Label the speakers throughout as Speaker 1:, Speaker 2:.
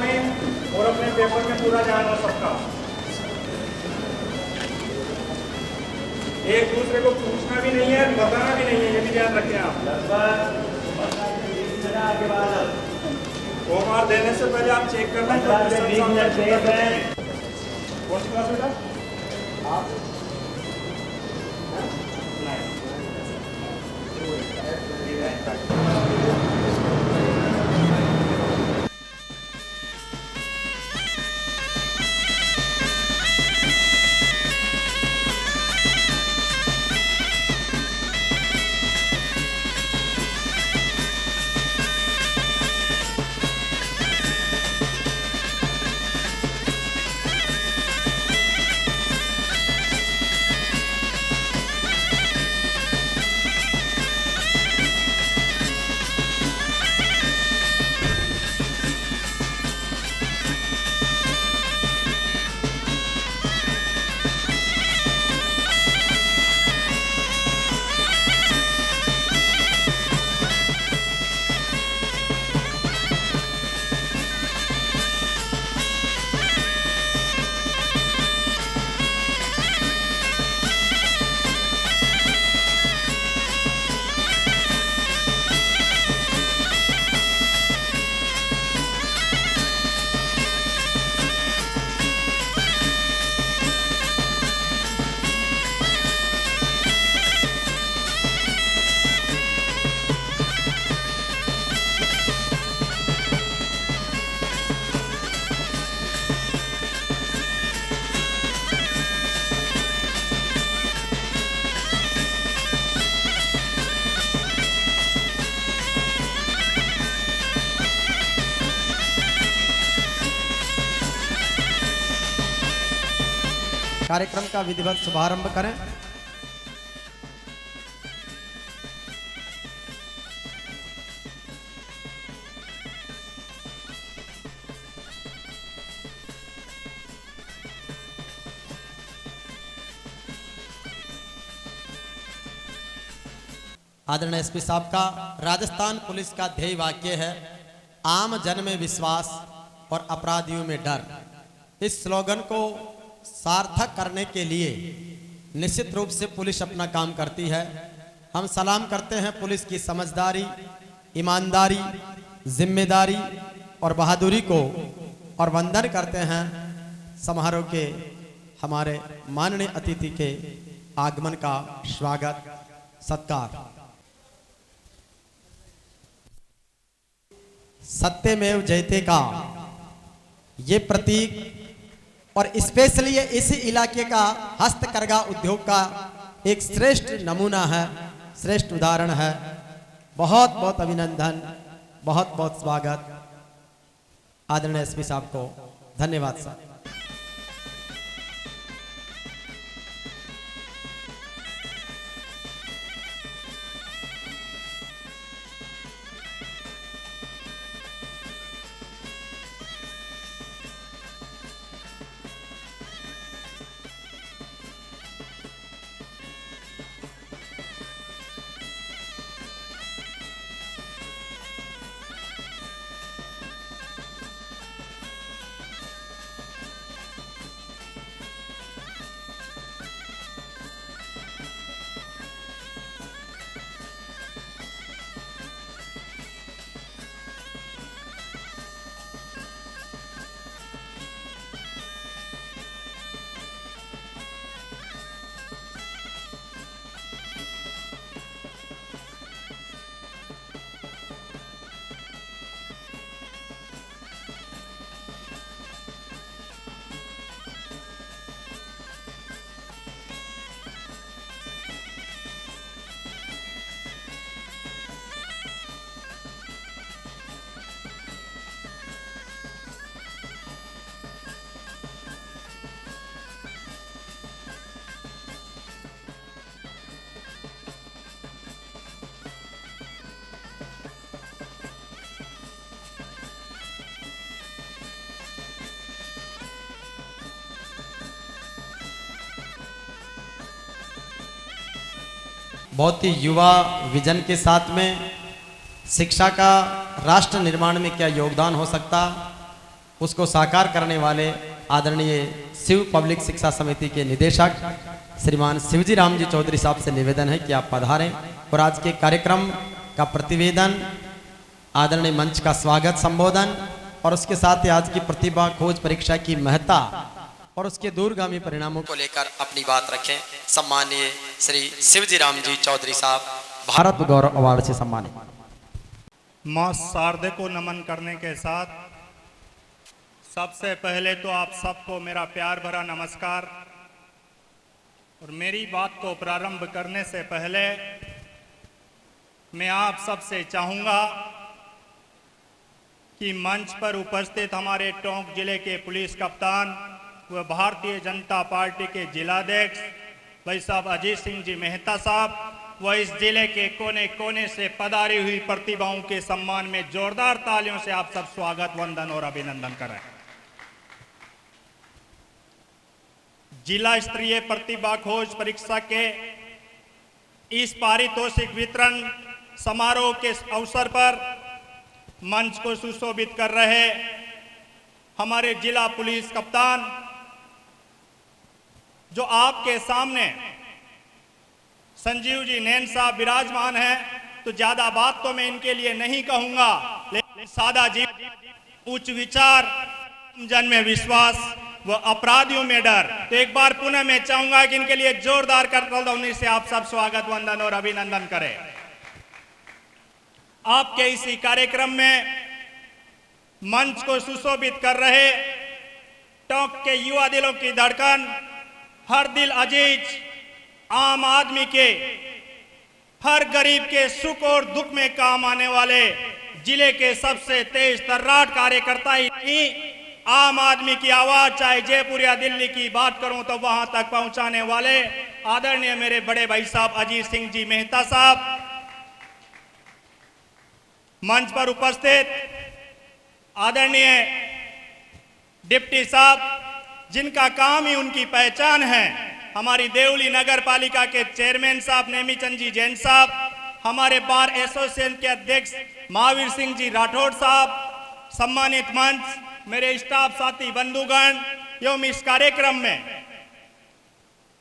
Speaker 1: में और अपने पेपर में पूरा ध्यान हो सबका। एक दूसरे को पूछना भी नहीं है, बताना भी नहीं है, ये भी ध्यान रखें आप। होमवर्क देने से पहले आप चेक करना है। कौन सी क्लास बेटा आप?
Speaker 2: कार्यक्रम का विधिवत शुभारंभ करें। आदरणीय एसपी साहब का राजस्थान पुलिस का ध्येय वाक्य है, आम जन में विश्वास और अपराधियों में डर। इस स्लोगन को सार्थक करने के लिए निश्चित रूप से पुलिस अपना काम करती है। हम सलाम करते हैं पुलिस की समझदारी, ईमानदारी, जिम्मेदारी और बहादुरी को, और वंदन करते हैं समारोह के हमारे माननीय अतिथि के आगमन का स्वागत सत्कार। सत्यमेव जयते का ये प्रतीक और स्पेशली ये इसी इलाके का हस्तकरघा उद्योग का एक श्रेष्ठ नमूना है, श्रेष्ठ उदाहरण है। बहुत बहुत अभिनंदन, बहुत बहुत स्वागत आदरणीय एसपी साहब को। धन्यवाद साहब। बहुत ही युवा विजन के साथ में शिक्षा का राष्ट्र निर्माण में क्या योगदान हो सकता, उसको साकार करने वाले आदरणीय शिव पब्लिक शिक्षा समिति के निदेशक श्रीमान शिवजी राम जी चौधरी साहब से निवेदन है कि आप पधारें और आज के कार्यक्रम का प्रतिवेदन, आदरणीय मंच का स्वागत संबोधन और उसके साथ ही आज की प्रतिभा खोज परीक्षा की महत्ता और उसके दूरगामी परिणामों को लेकर अपनी बात रखें। सम्माननीय श्री शिवजी राम जी चौधरी साहब, भारत गौरव अवार्ड से सम्मानित।
Speaker 3: मां शारदे को नमन करने के साथ सबसे पहले तो आप सबको मेरा प्यार भरा नमस्कार। और मेरी बात को प्रारंभ करने से पहले मैं आप सबसे चाहूँगा कि मंच पर उपस्थित हमारे टोंक जिले के पुलिस कप्तान व भारतीय जनता पार्टी के जिलाध्यक्ष भाई साहब अजीत सिंह जी मेहता साहब व इस जिले के कोने कोने से पधारी हुई प्रतिभाओं के सम्मान में जोरदार तालियों से आप सब स्वागत, वंदन और अभिनंदन करें। जिला स्तरीय प्रतिभा खोज परीक्षा के इस पारितोषिक वितरण समारोह के अवसर पर मंच को सुशोभित कर रहे हमारे जिला पुलिस कप्तान जो आपके सामने संजीव जी नैन साहब विराजमान हैं, तो ज्यादा बात तो मैं इनके लिए नहीं कहूंगा, लेकिन सादा जी, उच्च विचार, जन में विश्वास व अपराधियों में डर। तो एक बार पुनः मैं चाहूंगा कि इनके लिए जोरदार करताली से आप सब स्वागत, वंदन और अभिनंदन करें। आपके इसी कार्यक्रम में मंच को सुशोभित कर रहे टोंक के युवा दिलों की धड़कन, हर दिल अजीज, आम आदमी के, हर गरीब के सुख और दुख में काम आने वाले जिले के सबसे तेज तर्राट कार्यकर्ता ही आम आदमी की आवाज चाहे जयपुर या दिल्ली की बात करूं तो वहां तक पहुंचाने वाले आदरणीय मेरे बड़े भाई साहब अजीत सिंह जी मेहता साहब, मंच पर उपस्थित आदरणीय डिप्टी साहब जिनका काम ही उनकी पहचान है, हमारी देवली नगर पालिका के चेयरमैन साहब नेमीचंद जी जैन साहब, हमारे बार एसोसिएशन के अध्यक्ष महावीर सिंह जी राठौड़ साहब, सम्मानित मंच, मेरे स्टाफ साथी बंधुगण एवं इस कार्यक्रम में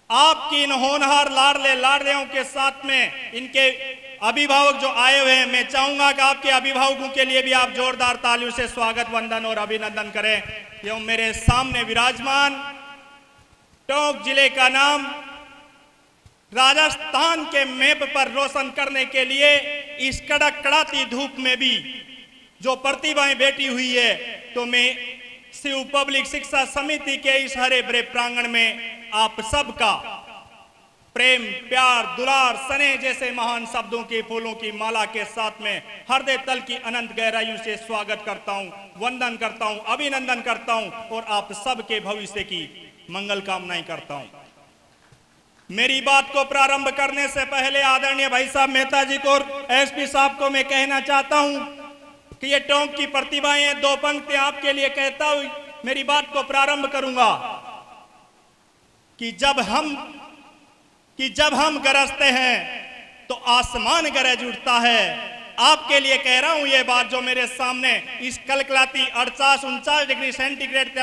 Speaker 3: आपकी इन होनहार लाडले लाडलियों के साथ में इनके अभिभावक जो आए हुए हैं, मैं चाहूंगा कि आपके अभिभावकों के लिए भी आप जोरदार तालियों से स्वागत, वंदन और अभिनंदन करें। एवं मेरे सामने विराजमान टोंक जिले का नाम राजस्थान के मैप पर रोशन करने के लिए इस कड़क कड़ाती धूप में भी जो प्रतिभाएं बैठी हुई है, तो मैं शिव पब्लिक शिक्षा समिति के इस हरे भरे प्रांगण में आप सबका प्रेम, प्यार, दुलार, स्नेह जैसे महान शब्दों के फूलों की माला के साथ में हृदय तल की अनंत गहराइयों से स्वागत करता हूं, वंदन करता हूं, अभिनंदन करता हूं और आप सबके भविष्य की मंगल कामनाएं करता हूं। मेरी बात को प्रारंभ करने से पहले आदरणीय भाई साहब मेहता जी को और एसपी साहब को मैं कहना चाहता हूं कि ये टोंक की प्रतिभाएं, दो पंक्तियां आपके लिए कहता हूं, मेरी बात को प्रारंभ करूंगा कि जब हम गरजते हैं तो आसमान गरज उठता है। आपके लिए कह रहा हूं ये बात जो मेरे सामने इस कलकलाती 48-49 डिग्री सेंटीग्रेड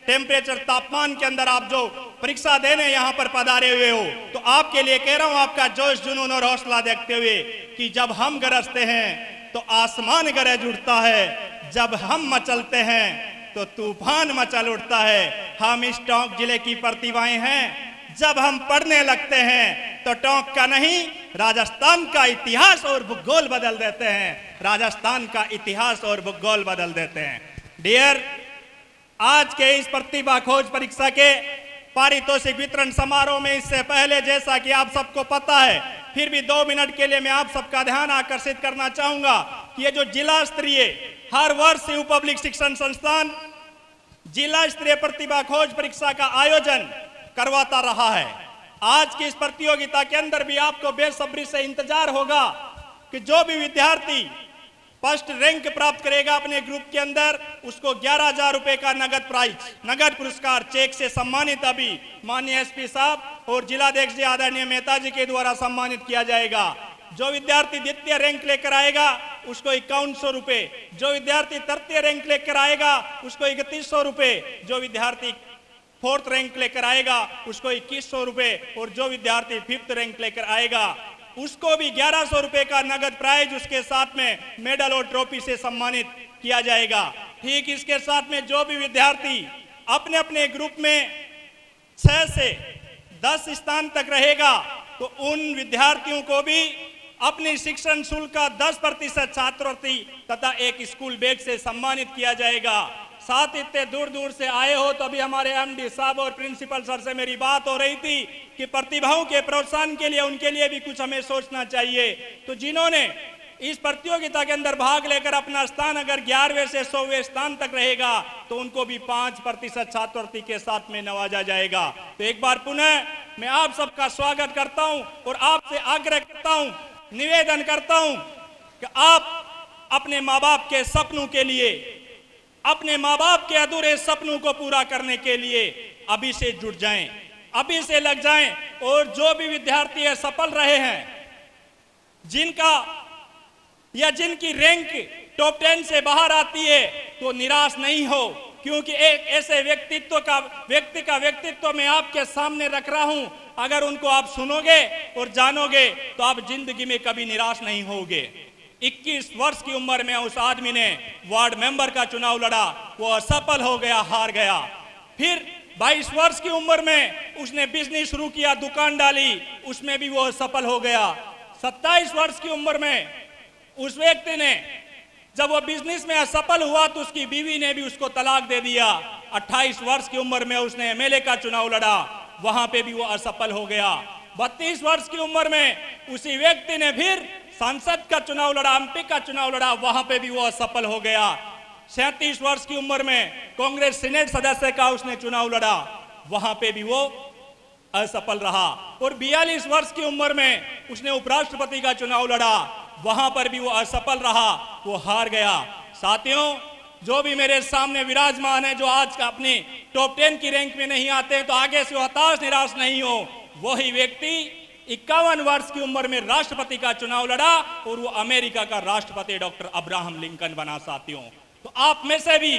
Speaker 3: टेम्परेचर तापमान के अंदर आप जो परीक्षा देने यहां पर पधारे हुए हो, तो आपके लिए कह रहा हूं आपका जोश, जुनून और हौसला देखते हुए कि जब हम गरजते हैं तो आसमान गरज उठता है, जब हम मचलते हैं तो तूफान मचल उठता है। हम इस टोंक जिले की प्रतिभाएं हैं, जब हम पढ़ने लगते हैं तो टोंक का नहीं राजस्थान का इतिहास और भूगोल बदल देते हैं, राजस्थान का इतिहास और भूगोल बदल देते हैं। डियर, आज के इस प्रतिभा खोज परीक्षा के पारितोषिक वितरण समारोह में इससे पहले, जैसा कि आप सबको पता है, फिर भी 2 मिनट के लिए मैं आप सबका ध्यान आकर्षित करना चाहूंगा कि ये जो जिला स्तरीय हर वर्ष शिव पब्लिक शिक्षण संस्थान जिला स्तरीय प्रतिभा खोज परीक्षा का आयोजन करवाता रहा है। आज की इस प्रतियोगिता के अंदर भी आपको बेसब्री से इंतजार होगा कि जो भी विद्यार्थी फर्स्ट रैंक प्राप्त करेगा अपने ग्रुप के अंदर, उसको 11,000 रुपए का नगद प्राइज, नगद पुरस्कार चेक से सम्मानित अभी माननीय एसपी साहब और जिलाध्यक्ष जी आदरणीय मेहता जी के द्वारा सम्मानित किया जाएगा। जो विद्यार्थी द्वितीय रैंक लेकर आएगा उसको 5100 रुपए, जो विद्यार्थी तृतीय रैंक लेकर आएगा उसको 3100 रुपए, जो विद्यार्थी फोर्थ रैंक लेकर आएगा उसको 2100 रुपए, और जो विद्यार्थी फिफ्थ रैंक लेकर आएगा उसको भी 1100 रुपए का नगद प्राइज उसके साथ में मेडल और ट्रॉफी से सम्मानित किया जाएगा। ठीक इसके साथ में जो भी विद्यार्थी अपने अपने ग्रुप में 6 से 10 स्थान तक रहेगा तो उन विद्यार्थियों को भी अपनी शिक्षण शुल्क का 10% छात्रवृत्ति तथा एक स्कूल बैग से सम्मानित किया जाएगा। साथ इतने दूर दूर से आए हो तो अभी हमारे एमडी साहब और प्रिंसिपल सर से मेरी बात हो रही थी कि प्रतिभाओं के प्रोत्साहन के लिए उनके लिए भी कुछ हमें सोचना चाहिए। तो जिन्होंने इस प्रतियोगिता के अंदर भाग लेकर अपना स्थान अगर 11वें से 100वें स्थान तक रहेगा तो उनको भी 5% छात्रवृत्ति के साथ में नवाजा जाएगा। तो एक बार पुनः मैं आप सबका स्वागत करता हूं और आपसे आग्रह करता हूं, निवेदन करता हूं कि आप अपने माँ बाप के सपनों के लिए, अपने माँ बाप के अधूरे सपनों को पूरा करने के लिए अभी से जुट जाएं, अभी से लग जाएं। और जो भी विद्यार्थी सफल रहे हैं, जिनका या जिनकी रैंक टॉप 10 से बाहर आती है तो निराश नहीं हो, क्योंकि एक ऐसे व्यक्ति का व्यक्तित्व मैं आपके सामने रख रहा हूं। अगर उनको आप सुनोगे और जानोगे तो आप जिंदगी में कभी निराश नहीं होगे। 21 वर्ष की उम्र में उस आदमी ने वार्ड मेंबर का चुनाव लड़ा, वो असफल हो गया, हार गया। फिर 22 वर्ष की उम्र में उसने बिजनेस शुरू किया, दुकान डाली, उसमें भी वो असफल हो गया। 27 वर्ष की उम्र में उस व्यक्ति ने जब वो बिजनेस में असफल हुआ तो उसकी बीवी ने भी उसको तलाक दे दिया। 28 वर्ष की उम्र में उसने एमएलए का चुनाव लड़ा, वहां पे भी वो असफल हो गया। 32 वर्ष की उम्र में उसी व्यक्ति ने फिर सांसद का चुनाव लड़ा, एमपी का चुनाव लड़ा, वहां पे भी वो असफल हो गया। 37 वर्ष की उम्र में कांग्रेस सीनेट सदस्य का उसने चुनाव लड़ा, वहां पे भी वो असफल रहा। और 42 वर्ष की उम्र में उसने उपराष्ट्रपति का चुनाव लड़ा, वहां पर भी वो असफल रहा, वो हार गया। साथियों, जो भी मेरे सामने विराजमान है, जो आज का अपनी टॉप 10 की रैंक में नहीं आते तो आगे से हताश निराश नहीं हो। वही व्यक्ति 51 वर्ष की उम्र में राष्ट्रपति का चुनाव लड़ा और वो अमेरिका का राष्ट्रपति डॉक्टर अब्राहम लिंकन बना। साथियों, तो आप में से भी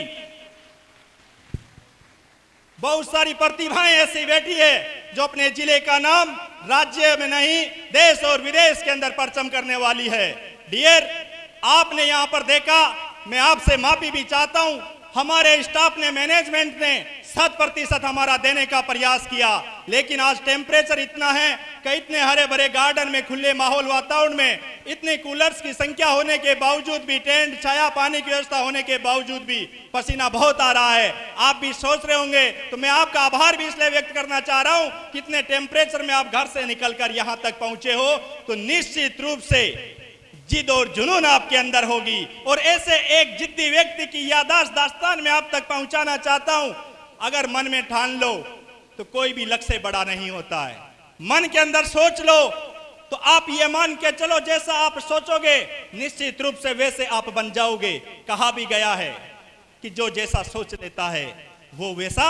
Speaker 3: बहुत सारी प्रतिभाएं ऐसी बैठी है जो अपने जिले का नाम राज्य में नहीं देश और विदेश के अंदर परचम करने वाली है। डियर, आपने यहां पर देखा, मैं आपसे माफी भी चाहता हूं, हमारे स्टाफ ने, मैनेजमेंट ने 100% हमारा देने का प्रयास किया, लेकिन आज टेम्परेचर इतना है कि इतने हरे भरे गार्डन में, खुले माहौल वातावरण में, इतने कूलर्स की संख्या होने के बावजूद भी, टेंट, छाया, पानी की व्यवस्था होने के बावजूद भी पसीना बहुत आ रहा है। आप भी सोच रहे होंगे, तो मैं आपका आभार भी इसलिए व्यक्त करना चाह रहा हूं, कितने टेम्परेचर में आप घर से निकलकर यहां तक पहुंचे हो, तो निश्चित रूप से जिद और जुनून आपके अंदर होगी। और ऐसे एक जिद्दी व्यक्ति की याददाश्त दास्तान में आप तक पहुंचाना चाहता हूं। अगर मन में ठान लो तो कोई भी लक्ष्य से बड़ा नहीं होता है। मन के अंदर सोच लो तो आप ये मान के चलो, जैसा आप सोचोगे निश्चित रूप से वैसे आप बन जाओगे। कहा भी गया है कि जो जैसा सोच लेता है वो वैसा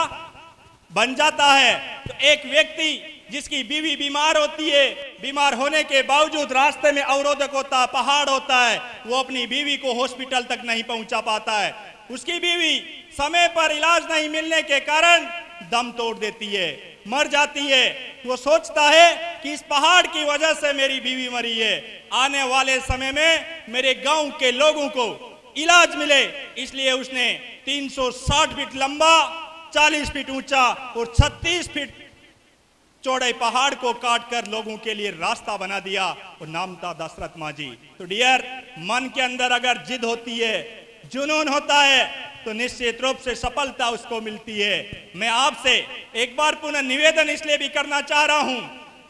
Speaker 3: बन जाता है। तो एक व्यक्ति जिसकी बीवी बीमार होती है, बीमार होने के बावजूद रास्ते में अवरोधक होता है, पहाड़ होता है, वो अपनी बीवी को हॉस्पिटल तक नहीं पहुंचा पाता है। उसकी बीवी समय पर इलाज नहीं मिलने के कारण दम तोड़ देती है, मर जाती है। वो सोचता है कि इस पहाड़ की वजह से मेरी बीवी मरी है, आने वाले समय में मेरे गांव के लोगों को इलाज मिले, इसलिए उसने 360 फीट लंबा, 40 फीट ऊंचा और 36 फीट चौड़े पहाड़ को काटकर लोगों के लिए रास्ता बना दिया, और नाम था दशरथ माझी। तो डियर, मन के अंदर अगर जिद होती है, जुनून होता है, तो निश्चित रूप से सफलता उसको मिलती है। मैं आपसे एक बार पुनः निवेदन इसलिए भी करना चाह रहा हूं,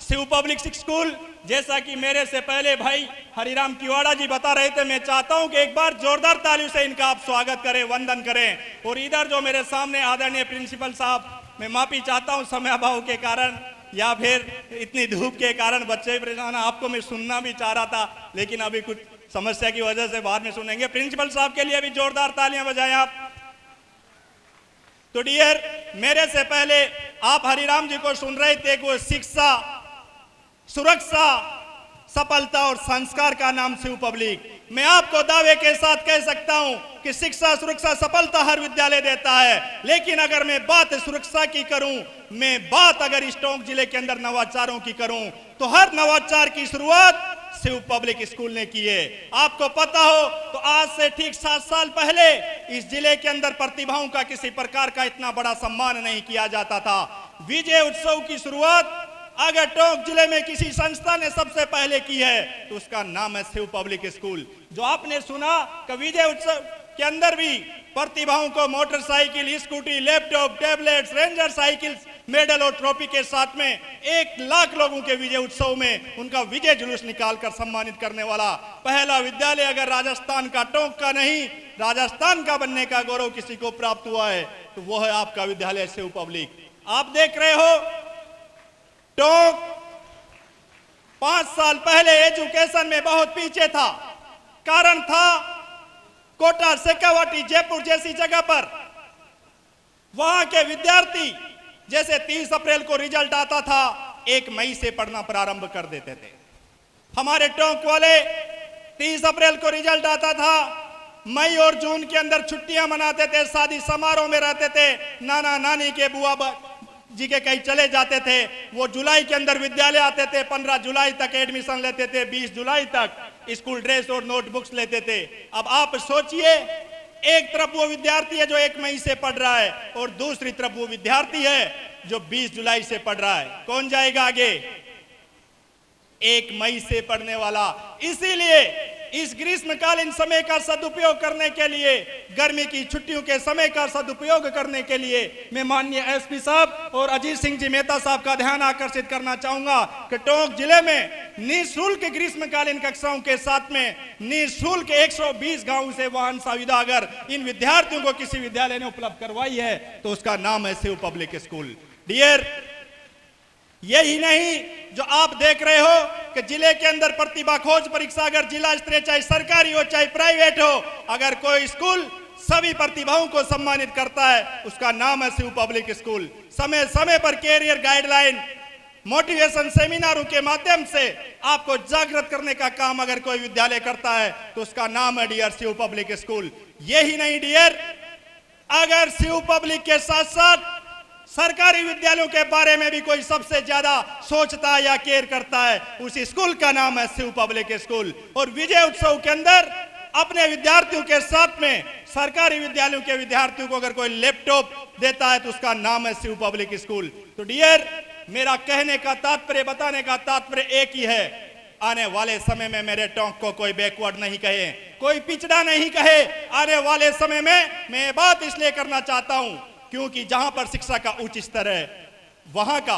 Speaker 3: शिव पब्लिक स्कूल, जैसा कि मेरे से पहले भाई हरिराम किवाड़ा जी बता रहे थे, मैं चाहता हूं कि एक बार जोरदार तालियों से इनका आप स्वागत करें, वंदन करें। और इधर जो मेरे सामने आदरणीय प्रिंसिपल साहब, मैं माफी चाहता हूं समय अभाव के कारण या फिर इतनी धूप के कारण, बच्चे परेशान, आपको मैं सुनना भी चाह रहा था लेकिन अभी कुछ समस्या की वजह से बाद में सुनेंगे। प्रिंसिपल साहब के लिए भी जोरदार तालियां बजाएं आप। तो डियर, मेरे से पहले आप हरिराम जी को सुन रहे थे, वो शिक्षा, सुरक्षा सफलता और संस्कार का नाम शिव पब्लिक। मैं आपको दावे के साथ कह सकता हूं कि शिक्षा सुरक्षा सफलता हर विद्यालय देता है, लेकिन अगर मैं बात सुरक्षा की करूं, मैं बात अगर इस टोंक जिले के अंदर नवाचारों की करूं, तो हर नवाचार की शुरुआत शिव पब्लिक स्कूल ने की है। आपको पता हो तो आज से ठीक 7 साल पहले इस जिले के अंदर प्रतिभाओं का किसी प्रकार का इतना बड़ा सम्मान नहीं किया जाता था। विजय उत्सव की शुरुआत अगर टोंक जिले में किसी संस्था ने सबसे पहले की है तो उसका नाम है शिव पब्लिक स्कूल। जो आपने सुना कि विजय उत्सव के अंदर भी प्रतिभाओं को motorcycle, scooty, laptop, tablets, ranger cycle, medal और ट्रॉफी के साथ में 1 लाख लोगों के विजय उत्सव में उनका विजय जुलूस निकालकर सम्मानित करने वाला पहला विद्यालय अगर राजस्थान का, टोंक का नहीं, राजस्थान का बनने का गौरव किसी को प्राप्त हुआ है तो वो है आपका विद्यालय शिव पब्लिक। आप देख रहे हो टोंक 5 साल पहले एजुकेशन में बहुत पीछे था। कारण था कोटा, शेखावाटी, जयपुर जैसी जगह पर वहां के विद्यार्थी जैसे 30 अप्रैल को रिजल्ट आता था 1 मई से पढ़ना प्रारंभ कर देते थे। हमारे टोंक वाले 30 अप्रैल को रिजल्ट आता था, मई और जून के अंदर छुट्टियां मनाते थे, शादी समारोह में रहते थे, नाना नानी के बुआ जी के कहीं चले जाते थे। वो जुलाई के अंदर विद्यालय आते थे, 15 जुलाई तक एडमिशन लेते थे, 20 जुलाई तक स्कूल ड्रेस और नोटबुक्स लेते थे। अब आप सोचिए, एक तरफ वो विद्यार्थी है जो 1 मई से पढ़ रहा है और दूसरी तरफ वो विद्यार्थी है जो 20 जुलाई से पढ़ रहा है। कौन जाएगा आगे? 1 मई से पढ़ने वाला। इसीलिए इस ग्रीष्मकालीन समय का सदुपयोग करने के लिए, गर्मी की छुट्टियों के समय का सदुपयोग करने के लिए मैं माननीय एसपी साहब और अजीत सिंह जी मेहता साहब का ध्यान आकर्षित करना चाहूंगा कि टोंक जिले में निःशुल्क ग्रीष्मकालीन कक्षाओं के साथ में निःशुल्क 120 गांवों से वाहन सुविधा अगर इन विद्यार्थियों को किसी विद्यालय ने उपलब्ध करवाई है तो उसका नाम है शिव पब्लिक स्कूल। डियर, यही नहीं जो आप देख रहे हो कि जिले के अंदर प्रतिभा खोज परीक्षा अगर जिला स्तरीय चाहे सरकारी हो चाहे प्राइवेट हो, अगर कोई स्कूल सभी प्रतिभाओं को सम्मानित करता है उसका नाम है शिव पब्लिक स्कूल। समय समय पर कैरियर गाइडलाइन, मोटिवेशन सेमिनारों के माध्यम से आपको जागृत करने का काम अगर कोई विद्यालय करता है तो उसका नाम है डियर शिव पब्लिक स्कूल। यही नहीं डियर, अगर शिव पब्लिक के साथ साथ सरकारी विद्यालयों के बारे में भी कोई सबसे ज्यादा सोचता है या केयर करता है, उस स्कूल का नाम है शिव पब्लिक स्कूल। और विजय उत्सव के अंदर अपने विद्यार्थियों के साथ में सरकारी विद्यालयों के विद्यार्थियों को अगर कोई लैपटॉप देता है तो उसका नाम है शिव पब्लिक स्कूल। तो डियर, मेरा कहने का तात्पर्य, बताने का तात्पर्य एक ही है, आने वाले समय में मेरे टोंक को कोई बैकवर्ड नहीं कहे, कोई पिछड़ा नहीं कहे। आने वाले समय में मैं ये बात इसलिए करना चाहता हूं क्योंकि जहां पर शिक्षा का उच्च स्तर है वहां का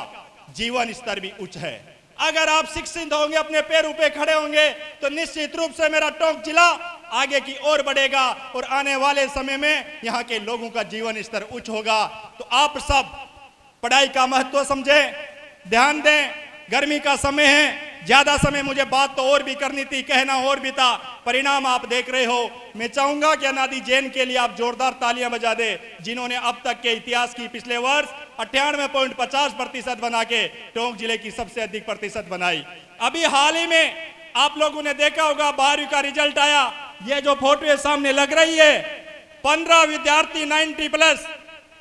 Speaker 3: जीवन स्तर भी उच्च है। अगर आप शिक्षित होंगे, अपने पैरों पे खड़े होंगे तो निश्चित रूप से मेरा टोंक जिला आगे की ओर बढ़ेगा और आने वाले समय में यहाँ के लोगों का जीवन स्तर उच्च होगा। तो आप सब पढ़ाई का महत्व समझें, ध्यान दें। गर्मी का समय है, ज्यादा समय मुझे बात तो और भी करनी थी, कहना और भी था, परिणाम आप देख रहे हो। मैं चाहूंगा कि अनादि जैन के लिए आप जोरदार तालियां बजा दे, जिन्होंने अब तक के इतिहास की पिछले वर्ष 98.50% बना के टोंक जिले की सबसे अधिक प्रतिशत बनाई। अभी हाल ही में आप लोगों ने देखा होगा 12वीं का रिजल्ट आया। ये जो फोटो सामने लग रही है, 15 विद्यार्थी 90+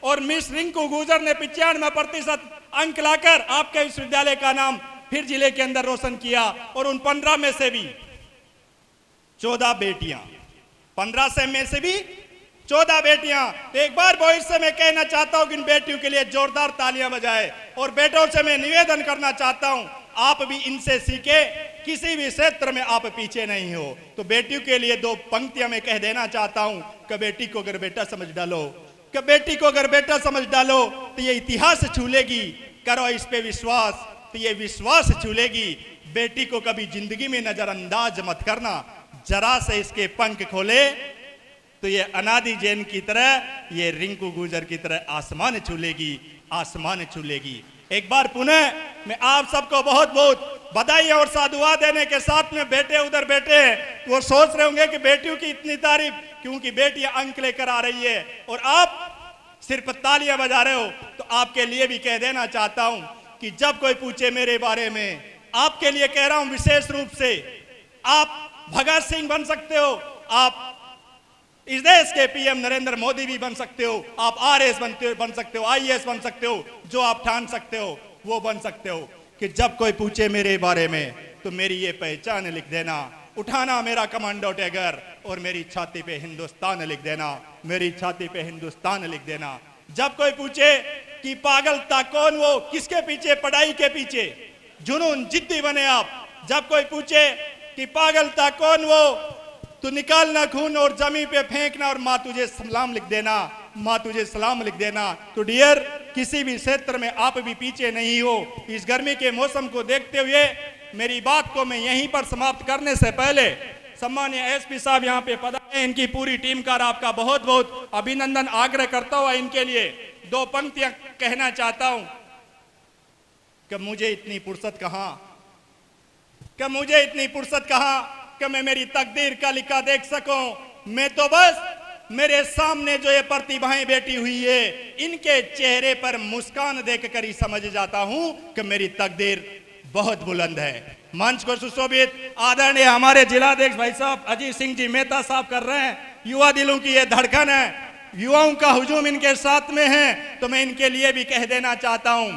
Speaker 3: और मिस रिंकू गुजर ने 95% अंक लाकर आपके विश्वविद्यालय का नाम फिर जिले के अंदर रोशन किया। और उन 15 में से भी 14 बेटियां, 15 में से भी 14 बेटियां। तो एक बार भविष्य में कहना चाहता हूं कि इन बेटियों के लिए जोरदार तालियां बजाए। और बेटों से मैं निवेदन करना चाहता हूं, आप भी इनसे सीखे, किसी भी क्षेत्र में आप पीछे नहीं हो। तो बेटियों के लिए 2 पंक्तियां मैं कह देना चाहता हूं कि बेटी को अगर बेटा समझ डालो, कि बेटी को अगर बेटा समझ डालो तो ये इतिहास छू लेगी। करो इस पे विश्वास तो ये विश्वास छू लेगी। बेटी को कभी जिंदगी में नजरअंदाज मत करना, जरा से इसके पंख खोले तो ये अनादि जैन की तरह, ये रिंकू गुजर की तरह आसमान छू लेगी, आसमान छू लेगी। एक बार पुनः मैं आप सबको बहुत बहुत बधाई और साधुवाद देने के साथ में, बेटे उधर बैठे हैं, वो सोच रहे होंगे कि बेटियों की इतनी तारीफ, क्योंकि बेटियां अंक लेकर आ रही है और आप सिर्फ तालियां बजा रहे हो। तो आपके लिए भी कह देना चाहता हूं कि जब कोई पूछे मेरे बारे में आपके लिए कह रहा हूं विशेष रूप से, आप भगत सिंह बन सकते हो, आप इस देश के पीएम नरेंद्र मोदी भी बन सकते हो, आप आरएस बन सकते हो, आईएएस बन सकते हो, जो आप ठान सकते हो वो बन सकते हो। कि जब कोई पूछे मेरे बारे में तो मेरी ये पहचान लिख देना, उठाना मेरा कमांडो टैगर और मेरी छाती पे हिंदुस्तान लिख देना, मेरी छाती पे हिंदुस्तान लिख देना। जब कोई पूछे कि पागलता कौन, वो किसके पीछे, पढ़ाई के पीछे, जुनून जिद्दी बने आप। जब कोई पूछे कि पागलता कौन, वो तो निकालना खून और जमीन पे फेंकना और माँ तुझे सलाम लिख देना, माँ तुझे सलाम लिख देना। तो डियर, किसी भी क्षेत्र में आप भी पीछे नहीं हो। इस गर्मी के मौसम को देखते हुए मेरी बात को मैं यहीं पर समाप्त करने से पहले सम्मानीय एसपी साहब यहाँ पे पधारे, इनकी पूरी टीम का आपका बहुत बहुत अभिनंदन आग्रह करता हुआ इनके लिए दो पंक्तियां कहना चाहता हूं कि मुझे इतनी फुर्सत कहां, कि मुझे इतनी फुर्सत कहां कि मैं मेरी तकदीर का लिखा देख सकूं। मैं तो बस मेरे सामने जो ये प्रतिभाएं बैठी हुई है, इनके चेहरे पर मुस्कान देखकर ही समझ जाता हूं कि मेरी तकदीर बहुत बुलंद है। मंच को सुशोभित आदरणीय हमारे जिलाध्यक्ष भाई साहब अजीत सिंह जी मेहता साहब कर रहे हैं। युवा दिलों की ये धड़कन है, युवाओं का हुजूम इनके साथ में है। तो मैं इनके लिए भी कह देना चाहता हूं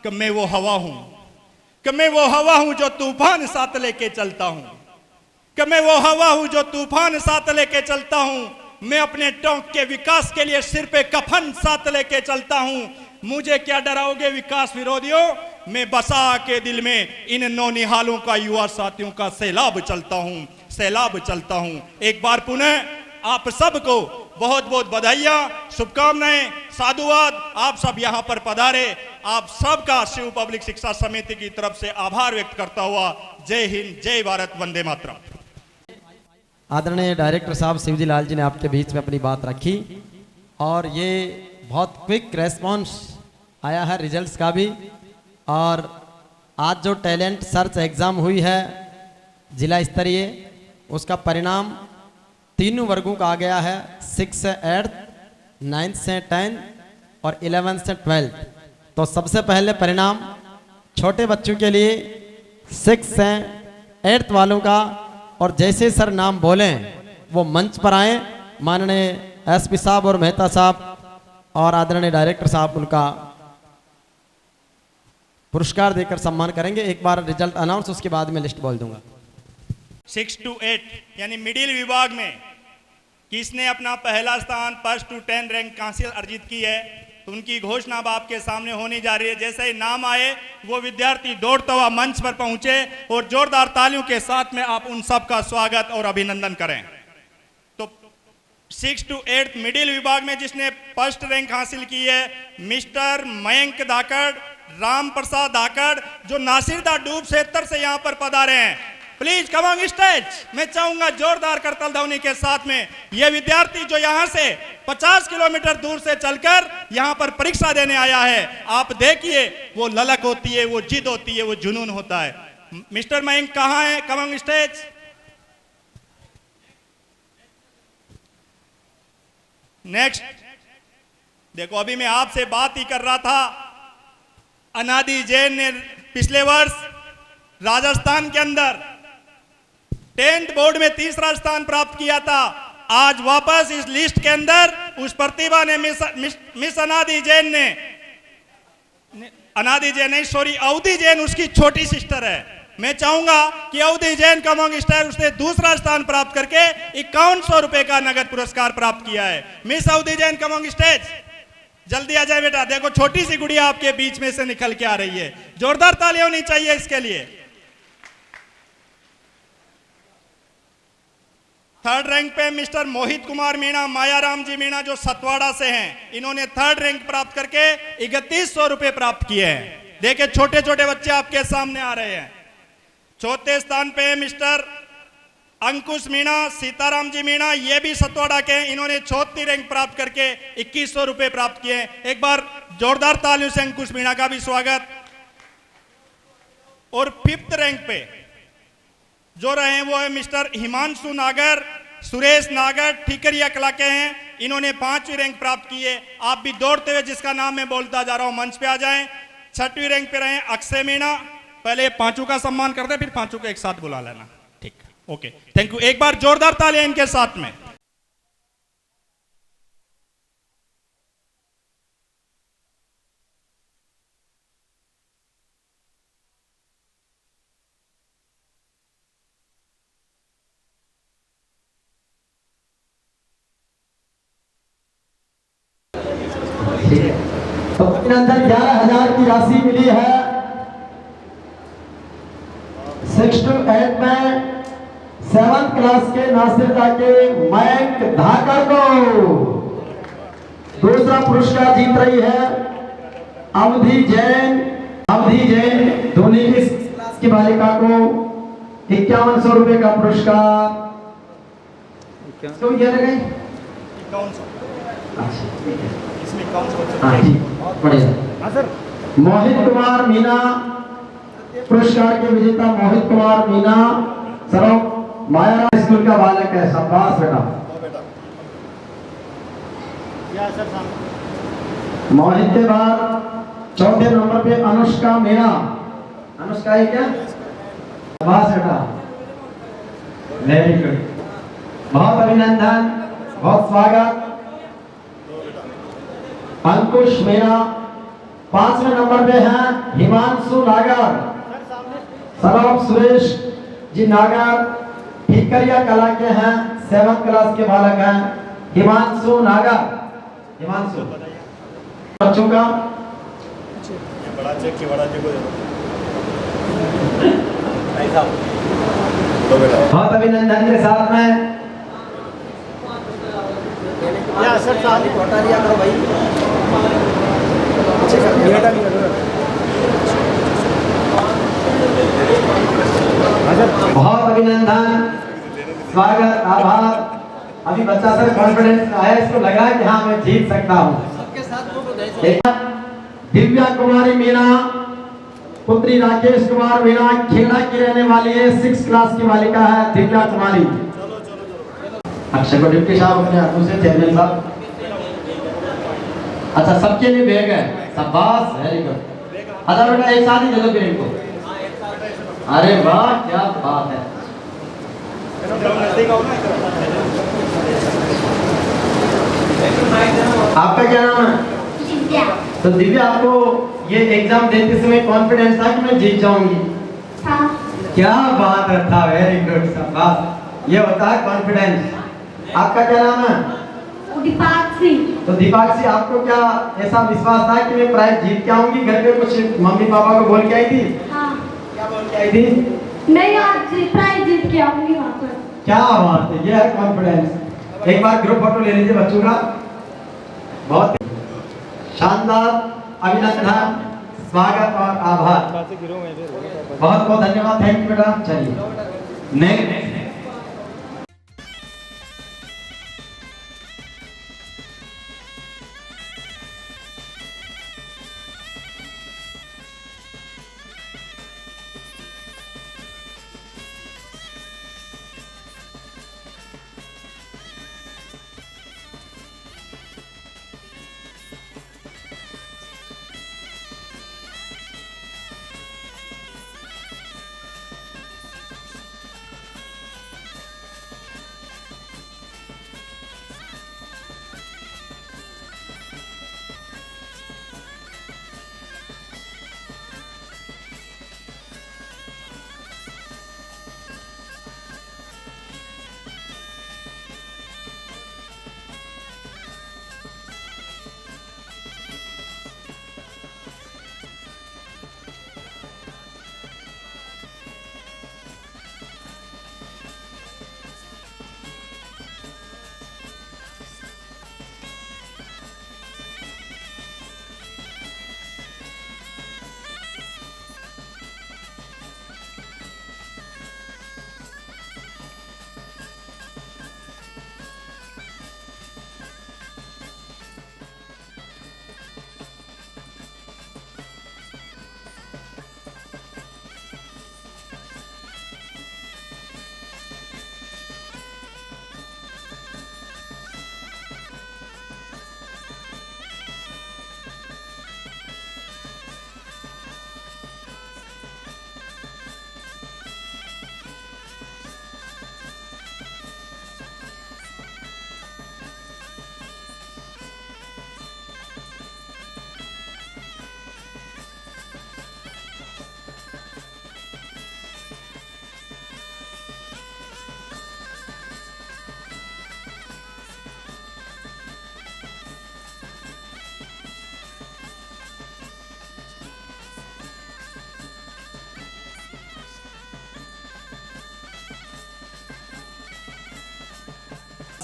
Speaker 3: कि मैं वो हवा हूं, कि मैं वो हवा हूं जो तूफान साथ लेके चलता हूं, कि मैं वो हवा हूं जो तूफान साथ लेके चलता हूं। मैं अपने टोंक के विकास के लिए सिर पे कफन साथ लेके चलता हूं। मुझे क्या डराओगे विकास विरोधियों, मैं बसा के दिल में इन नौनिहालों का, युवा साथियों का सैलाब चलता हूं, सैलाब चलता हूं। एक बार पुनः आप सबको बहुत बहुत बधाइयां, शुभकामनाएं, साधुवाद। आप सब यहां पर पधारे, आप सबका शिव पब्लिक शिक्षा समिति की तरफ से आभार व्यक्त करता हुआ जय हिंद, जय भारत, वंदे मातरम।
Speaker 2: आदरणीय डायरेक्टर साहब शिवजी लाल जी ने आपके बीच में अपनी बात रखी और ये बहुत क्विक रेस्पॉन्स आया है रिजल्ट्स का भी। और आज जो टैलेंट सर्च एग्ज़ाम हुई है जिला स्तरीय, उसका परिणाम तीनों वर्गों का आ गया है, 6 से 8, 9 से 10 और 11 से 12। तो सबसे पहले परिणाम छोटे बच्चों के लिए 6 से 8 वालों का, और जैसे सर नाम बोलें वो मंच पर आए। माननीय एसपी साहब और मेहता साहब और आदरणीय डायरेक्टर साहब उनका पुरस्कार देकर सम्मान करेंगे। एक बार रिजल्ट अनाउंस, उसके बाद में लिस्ट बोल दूंगा।
Speaker 3: 6 to 8 यानी मिडिल विभाग में किसने अपना पहला स्थान 1 to 10 रैंक हासिल अर्जित की है, तो उनकी घोषणा अब आपके सामने होने जा रही है। जैसे ही नाम आए वो विद्यार्थी दौड़ता हुआ मंच पर पहुंचे और जोरदार तालियों के साथ में आप उन सब का स्वागत और अभिनंदन करें। तो 6 to 8 मिडिल विभाग में जिसने फर्स्ट रैंक हासिल की है मिस्टर मयंक धाकड़, राम प्रसाद धाकड़, जो नासिरदा डूब क्षेत्र से यहाँ पर पधारे हैं। Please come on stage. मैं चाहूंगा जोरदार करताल ध्वनि के साथ में ये विद्यार्थी जो यहाँ से 50 किलोमीटर दूर से चलकर यहाँ पर परीक्षा देने आया है, आप देखिए वो ललक होती है, वो जिद होती है, वो जुनून होता है। मिस्टर मयंक कहाँ है? Come on stage. नेक्स्ट देखो, अभी मैं आपसे बात ही कर रहा था, अनादि जैन ने पिछले वर्ष राजस्थान के अंदर 10th बोर्ड में 3रा स्थान प्राप्त किया था। आज वापस इस लिस्ट के अंदर उस प्रतिभा ने मिस अनादि जैन ने, अनादि जैन नहीं सॉरी, अवधि जैन उसकी छोटी सिस्टर है। मैं चाहूंगा कि अवधि जैन कमंग स्टार उसने 2रा स्थान प्राप्त करके 5100 रुपए का नगद पुरस्कार प्राप्त किया है। मिस अवधि जैन कमंग स्टेज, जल्दी आ जाए बेटा। देखो छोटी सी गुड़िया आपके बीच में से निकल के आ रही है, जोरदार तालियां होनी चाहिए इसके लिए। 3rd रैंक पे मिस्टर मोहित कुमार मीणा, मायाराम जी मीणा जो सतवाड़ा से हैं, इन्होंने 3rd रैंक प्राप्त करके 3100 रुपए प्राप्त किए हैं। देखिए छोटे छोटे बच्चे आपके सामने आ रहे हैं। 4थे स्थान पे मिस्टर अंकुश मीणा, सीताराम जी मीणा, ये भी सतवाड़ा के हैं, इन्होंने 4थी रैंक प्राप्त करके 2100 रुपए प्राप्त किए। एक बार जोरदार तालियों से अंकुश मीणा का भी स्वागत। और 5th रैंक पे जो रहे हैं वो है मिस्टर हिमांशु नागर, सुरेश नागर, ठीकरिया कला के हैं, इन्होंने 5वीं रैंक प्राप्त की है। आप भी दौड़ते हुए जिसका नाम मैं बोलता जा रहा हूं मंच पे आ जाएं। 6वीं रैंक पे रहे अक्षय मीणा, पहले ये पांचों का सम्मान कर दे, फिर पांचों को एक साथ बुला लेना। ठीक, ओके, थैंक यू। एक बार जोरदार तालियां इनके साथ में।
Speaker 4: तो अभिनंदन 11,000 की राशि मिली है। 6 to 8 में 7th क्लास के नासिरदा के मयंक धाकर को दूसरा पुरस्कार जीत रही है अवधि जैन। अवधि जैन धोनी की क्लास की बालिका को 5100 रुपए का पुरस्कार। तो ये लगे बढ़िया। मोहित कुमार मीना पुरस्कार के विजेता मोहित कुमार मीना सरों माया स्कूल का बालक है। शाबाश बेटा। मोहित के बाद चौथे नंबर पे अनुष्का मीना। अनुष्का है क्या? शाबाश बेटा, वेरी गुड, बहुत अभिनंदन, बहुत स्वागत। अंकुश मीना 5वें नंबर पे हैं हिमांशु नागर। सरोप सुरेश जी नागर ठीकरिया कला के हैं, 7th क्लास के बालक हैं हिमांशु नागर। हिमांशु बच्चों का
Speaker 1: बड़ा चेक के बड़ा चेक को
Speaker 4: बहुत अभिनंदन के साथ में करो भाई। बहुत अभिनंदन, स्वागत, आभार। अभी बच्चा सर कॉन्फिडेंस आया, इसको लगा कि हाँ मैं जीत सकता हूँ। दिव्या कुमारी मीना पुत्री राकेश कुमार मीना खेड़ा की रहने वाली है। 6th क्लास की बालिका है दिव्या कुमारी। अक्षय को डिप्टी साहब अपने हाथों से चेयरमैन साहब। अच्छा, सबके लिए बैग है, शाबाश, वेरी गुड। अच्छा बेटा एक साथ ही दे दो फिर इनको। अरे वाह, क्या बात है। आपका क्या नाम है?
Speaker 5: दिव्या।
Speaker 4: तो दिव्या, आपको ये एग्जाम देते समय कॉन्फिडेंस था कि मैं जीत जाऊंगी?
Speaker 5: हाँ।
Speaker 4: क्या बात रखा, वेरी गुड, शाबाश, ये होता है कॉन्फिडेंस। आपका क्या नाम है?
Speaker 5: दीपाक्षी।
Speaker 4: तो दीपाक्षी, आपको क्या ऐसा विश्वास था कि मैं प्राइज जीत के आऊंगी? घर पे कुछ मम्मी पापा को बोल के आई थी?
Speaker 5: हाँ।
Speaker 4: क्या बोल के आई थी?
Speaker 5: नहीं, आज प्राइज जीत के आऊंगी वहाँ पर।
Speaker 4: क्या बात है, ये है कॉन्फिडेंस। एक बार ग्रुप फोटो ले लीजिए बच्चों का। बहुत शानदार, अभिनंदन, स्वागत और आभार। बहुत बहुत धन्यवाद, थैंक यू बेटा। चलिए नेक्स्ट।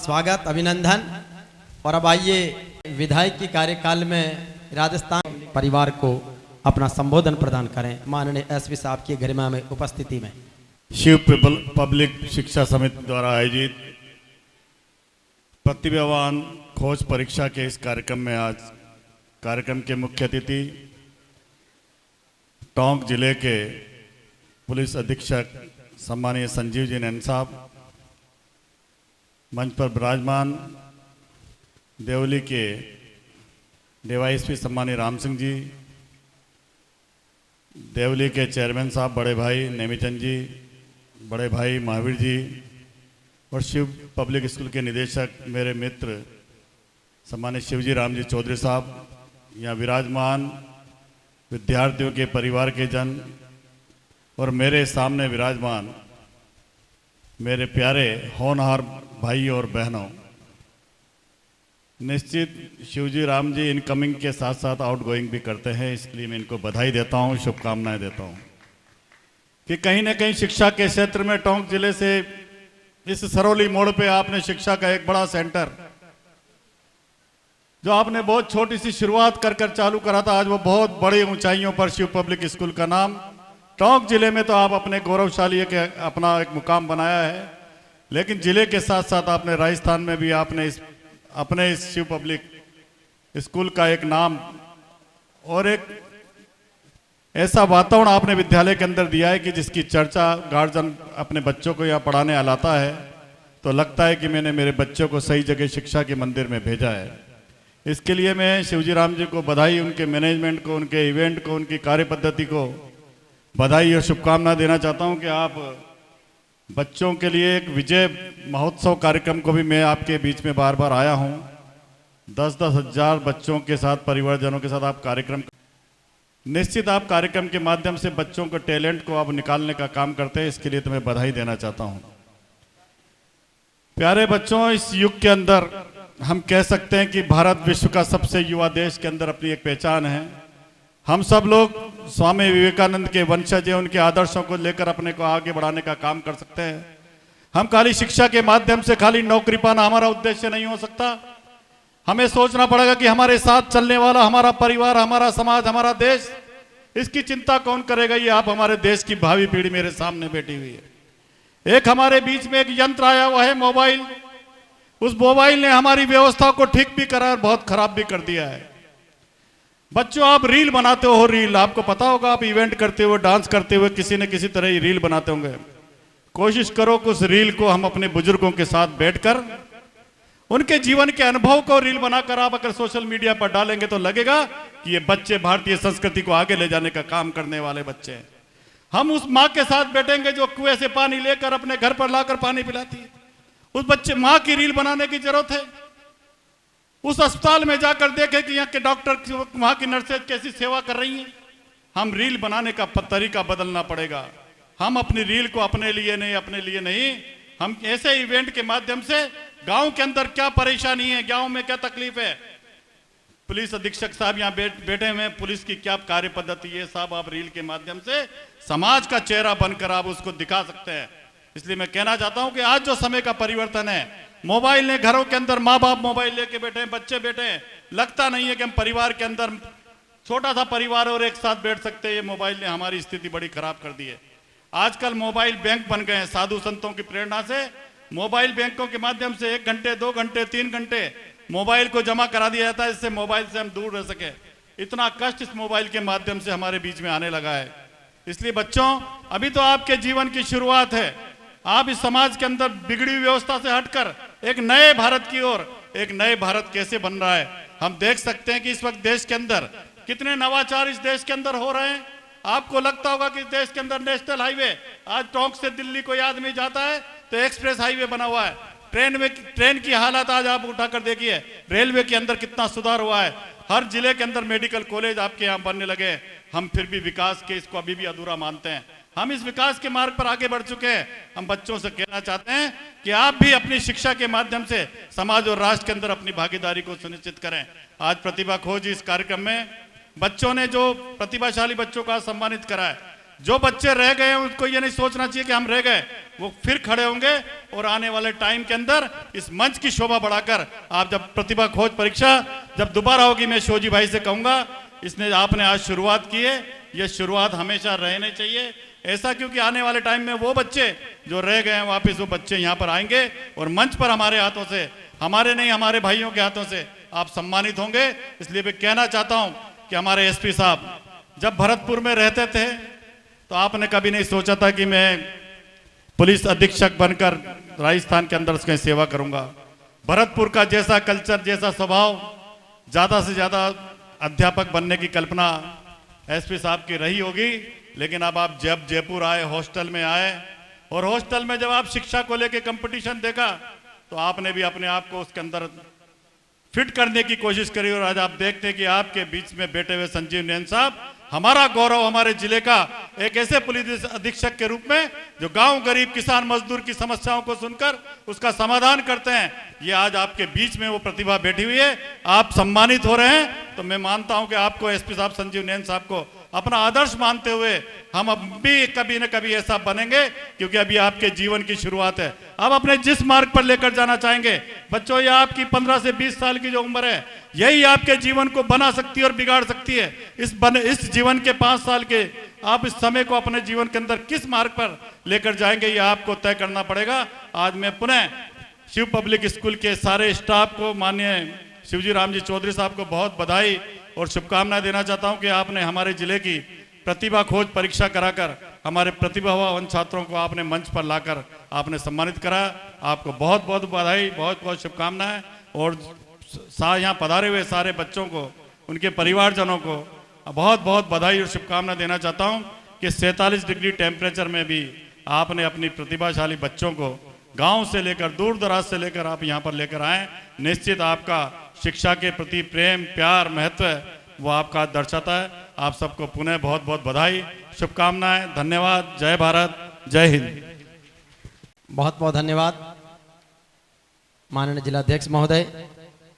Speaker 2: स्वागत अभिनंदन। और अब आइए विधायक की कार्यकाल में राजस्थान परिवार को अपना संबोधन प्रदान करें माननीय एसपी साहब की गरिमा में उपस्थिति में।
Speaker 6: शिव पब्लिक शिक्षा समिति द्वारा आयोजित प्रतिभावान खोज परीक्षा के इस कार्यक्रम में आज कार्यक्रम के मुख्य अतिथि टोंक जिले के पुलिस अधीक्षक सम्मानीय संजीव जी नैन साहब, मंच पर विराजमान देवली के डीवाईएसपी सम्मानीय राम सिंह जी, देवली के चेयरमैन साहब बड़े भाई नेमीचंद जी, बड़े भाई महावीर जी और शिव पब्लिक स्कूल के निदेशक मेरे मित्र सम्मानित शिवजी राम जी चौधरी साहब, यहाँ विराजमान विद्यार्थियों के परिवार के जन और मेरे सामने विराजमान मेरे प्यारे होनहार भाई और बहनों। निश्चित शिवजी राम जी इनकमिंग के साथ साथ आउटगोइंग भी करते हैं, इसलिए मैं इनको बधाई देता हूँ, शुभकामनाएं देता हूँ कि कहीं ना कहीं शिक्षा के क्षेत्र में टोंक जिले से इस सरौली मोड़ पे आपने शिक्षा का एक बड़ा सेंटर जो आपने बहुत छोटी सी शुरुआत कर चालू करा था, आज वो बहुत बड़ी ऊंचाइयों पर शिव पब्लिक स्कूल का नाम टोंक जिले में तो आप अपने गौरवशाली के अपना एक मुकाम बनाया है, लेकिन जिले के साथ साथ आपने राजस्थान में भी आपने अपने इस शिव पब्लिक स्कूल का एक नाम और एक ऐसा वातावरण आपने विद्यालय के अंदर दिया है कि जिसकी चर्चा गार्जियन अपने बच्चों को यहाँ पढ़ाने लाता है तो लगता है कि मैंने मेरे बच्चों को सही जगह शिक्षा के मंदिर में भेजा है। इसके लिए मैं शिवजी राम जी को बधाई, उनके मैनेजमेंट को, उनके इवेंट को, उनकी कार्य पद्धति को बधाई और शुभकामनाएं देना चाहता हूं कि आप बच्चों के लिए एक विजय महोत्सव कार्यक्रम को भी मैं आपके बीच में बार बार आया हूं। 10-10 हजार बच्चों के साथ, परिवारजनों के साथ आप कार्यक्रम, निश्चित आप कार्यक्रम के माध्यम से बच्चों को टैलेंट को आप निकालने का काम करते हैं, इसके लिए तो मैं बधाई देना चाहता हूं। प्यारे बच्चों, इस युग के अंदर हम कह सकते हैं कि भारत विश्व का सबसे युवा देश के अंदर अपनी एक पहचान है। हम सब लोग स्वामी विवेकानंद के वंशज हैं, उनके आदर्शों को लेकर अपने को आगे बढ़ाने का काम कर सकते हैं। हम खाली शिक्षा के माध्यम से खाली नौकरी पाना हमारा उद्देश्य नहीं हो सकता, हमें सोचना पड़ेगा कि हमारे साथ चलने वाला हमारा परिवार, हमारा समाज, हमारा देश, इसकी चिंता कौन करेगा। ये आप हमारे देश की भावी पीढ़ी मेरे सामने बैठी हुई है। एक हमारे बीच में एक यंत्र आया हुआ है मोबाइल, उस मोबाइल ने हमारी व्यवस्था को ठीक भी करा और बहुत खराब भी कर दिया है। बच्चों, आप रील बनाते हो, रील आपको पता होगा, आप इवेंट करते हुए, डांस करते हुए किसी न किसी तरह रील बनाते होंगे। कोशिश करो कि उस रील को हम अपने बुजुर्गों के साथ बैठकर उनके जीवन के अनुभव को रील बनाकर आप अगर सोशल मीडिया पर डालेंगे तो लगेगा कि ये बच्चे भारतीय संस्कृति को आगे ले जाने का काम करने वाले बच्चे हैं। हम उस माँ के साथ बैठेंगे जो कुएं से पानी लेकर अपने घर पर लाकर पानी पिलाती है, उस बच्चे माँ की रील बनाने की जरूरत है। उस अस्पताल में जाकर देखें कि यहाँ के डॉक्टर, वहां की नर्सेज कैसी सेवा कर रही हैं। हम रील बनाने का तरीका बदलना पड़ेगा। हम अपनी रील को अपने लिए नहीं, हम ऐसे इवेंट के माध्यम से गांव के अंदर क्या परेशानी है, गांव में क्या तकलीफ है, पुलिस अधीक्षक साहब यहाँ बैठे हुए, पुलिस की क्या कार्य पद्धति है, साहब आप रील के माध्यम से समाज का चेहरा बनकर आप उसको दिखा सकते हैं। इसलिए मैं कहना चाहता हूं कि आज जो समय का परिवर्तन है, मोबाइल ने घरों के अंदर माँ बाप मोबाइल लेके बैठे हैं, बच्चे बैठे हैं, लगता नहीं है कि हम परिवार के अंदर छोटा सा परिवार और एक साथ बैठ सकते हैं। ये मोबाइल ने हमारी स्थिति बड़ी खराब कर दी है। आजकल मोबाइल बैंक बन गए हैं। साधु संतों की प्रेरणा से मोबाइल बैंकों के माध्यम से 1 घंटे, 2 घंटे, 3 घंटे मोबाइल को जमा करा दिया जाता है, इससे मोबाइल से हम दूर रह सके। इतना कष्ट इस मोबाइल के माध्यम से हमारे बीच में आने लगा है। इसलिए बच्चों, अभी तो आपके जीवन की शुरुआत है। आप इस समाज के अंदर बिगड़ी हुई व्यवस्था से हटकर एक नए भारत की ओर, एक नए भारत कैसे बन रहा है हम देख सकते हैं कि इस वक्त देश के अंदर कितने नवाचार इस देश के अंदर हो रहे हैं। आपको लगता होगा कि देश के अंदर नेशनल हाईवे, आज टोंक से दिल्ली कोई आदमी जाता है तो एक्सप्रेस हाईवे बना हुआ है। ट्रेन की हालत आज आप उठाकर देखिए, रेलवे के अंदर कितना सुधार हुआ है। हर जिले के अंदर मेडिकल कॉलेज आपके यहाँ बनने लगे। हम फिर भी विकास के इसको अभी भी अधूरा मानते हैं। हम इस विकास के मार्ग पर आगे बढ़ चुके हैं। हम बच्चों से कहना चाहते हैं कि आप भी अपनी शिक्षा के माध्यम से समाज और राष्ट्र के अंदर अपनी भागीदारी को सुनिश्चित करें। आज प्रतिभा खोज इस कार्यक्रम में बच्चों ने जो प्रतिभाशाली बच्चों का सम्मानित करा है। जो बच्चे रह गए हैं उनको ये नहीं सोचना चाहिए कि हम रह गए, वो फिर खड़े होंगे और आने वाले टाइम के अंदर इस मंच की शोभा बढ़ाकर आप जब प्रतिभा खोज परीक्षा जब दोबारा होगी, मैं शिवजी भाई से कहूंगा इसने आपने आज शुरुआत की है, ये शुरुआत हमेशा रहनी चाहिए। ऐसा क्योंकि आने वाले टाइम में वो बच्चे जो रह गए हैं वापस वो बच्चे यहाँ पर आएंगे और मंच पर हमारे हाथों से, हमारे नहीं हमारे भाइयों के हाथों से आप सम्मानित होंगे। इसलिए मैं कहना चाहता हूँ कि हमारे एसपी साहब जब भरतपुर में रहते थे तो आपने कभी नहीं सोचा था कि मैं पुलिस अधीक्षक बनकर राजस्थान के अंदर उसकी सेवा करूंगा। भरतपुर का जैसा कल्चर, जैसा स्वभाव, ज़्यादा से ज़्यादा अध्यापक बनने की कल्पना एसपी साहब की रही होगी। लेकिन अब आप जब जयपुर आए, हॉस्टल में आए और हॉस्टल में जब आप शिक्षा को लेकर कंपटीशन देखा तो आपने भी अपने आप को उसके अंदर फिट करने की कोशिश करी और आज आप देखते हैं कि आपके बीच में बैठे हुए संजीव नैन साहब हमारा गौरव, हमारे जिले का एक ऐसे पुलिस अधीक्षक के रूप में जो गांव गरीब किसान मजदूर की समस्याओं को सुनकर उसका समाधान करते हैं। ये आज आपके बीच में वो प्रतिभा बैठी हुई है, आप सम्मानित हो रहे हैं। तो मैं मानता हूं कि आपको एसपी साहब संजीव नैन साहब को अपना आदर्श मानते हुए हम अब भी कभी न कभी ऐसा बनेंगे, क्योंकि अभी आपके जीवन की शुरुआत है। आप अपने जिस मार्ग पर लेकर जाना चाहेंगे बच्चों, ये आपकी 15 से 20 साल की जो उम्र है यही आपके जीवन को बना सकती है और बिगाड़ सकती है। इस जीवन के 5 साल के आप इस समय को अपने जीवन के अंदर किस मार्ग पर लेकर जाएंगे ये आपको तय करना पड़ेगा। आज मैं पुनः शिव पब्लिक स्कूल के सारे स्टाफ को, माननीय शिवजी राम जी चौधरी साहब को बहुत बधाई और शुभकामनाएं देना चाहता हूं कि आपने हमारे जिले की प्रतिभा खोज परीक्षा कराकर हमारे प्रतिभावान छात्रों को आपने मंच पर लाकर आपने सम्मानित करा। आपको बहुत बहुत बधाई, बहुत बहुत शुभकामनाएं और यहाँ पधारे हुए सारे बच्चों को, उनके परिवारजनों को बहुत बहुत बधाई और शुभकामनाएं देना चाहता हूं कि 47 डिग्री टेम्परेचर में भी आपने अपनी प्रतिभाशाली बच्चों को गांव से लेकर दूर दराज से लेकर आप यहाँ पर लेकर आए। निश्चित आपका शिक्षा के प्रति प्रेम, प्यार, महत्व वो आपका दर्शाता है। आप सबको पुनः बहुत बहुत बधाई, शुभकामनाएं, धन्यवाद। जय भारत, जय हिंद।
Speaker 2: बहुत बहुत धन्यवाद माननीय जिलाध्यक्ष महोदय।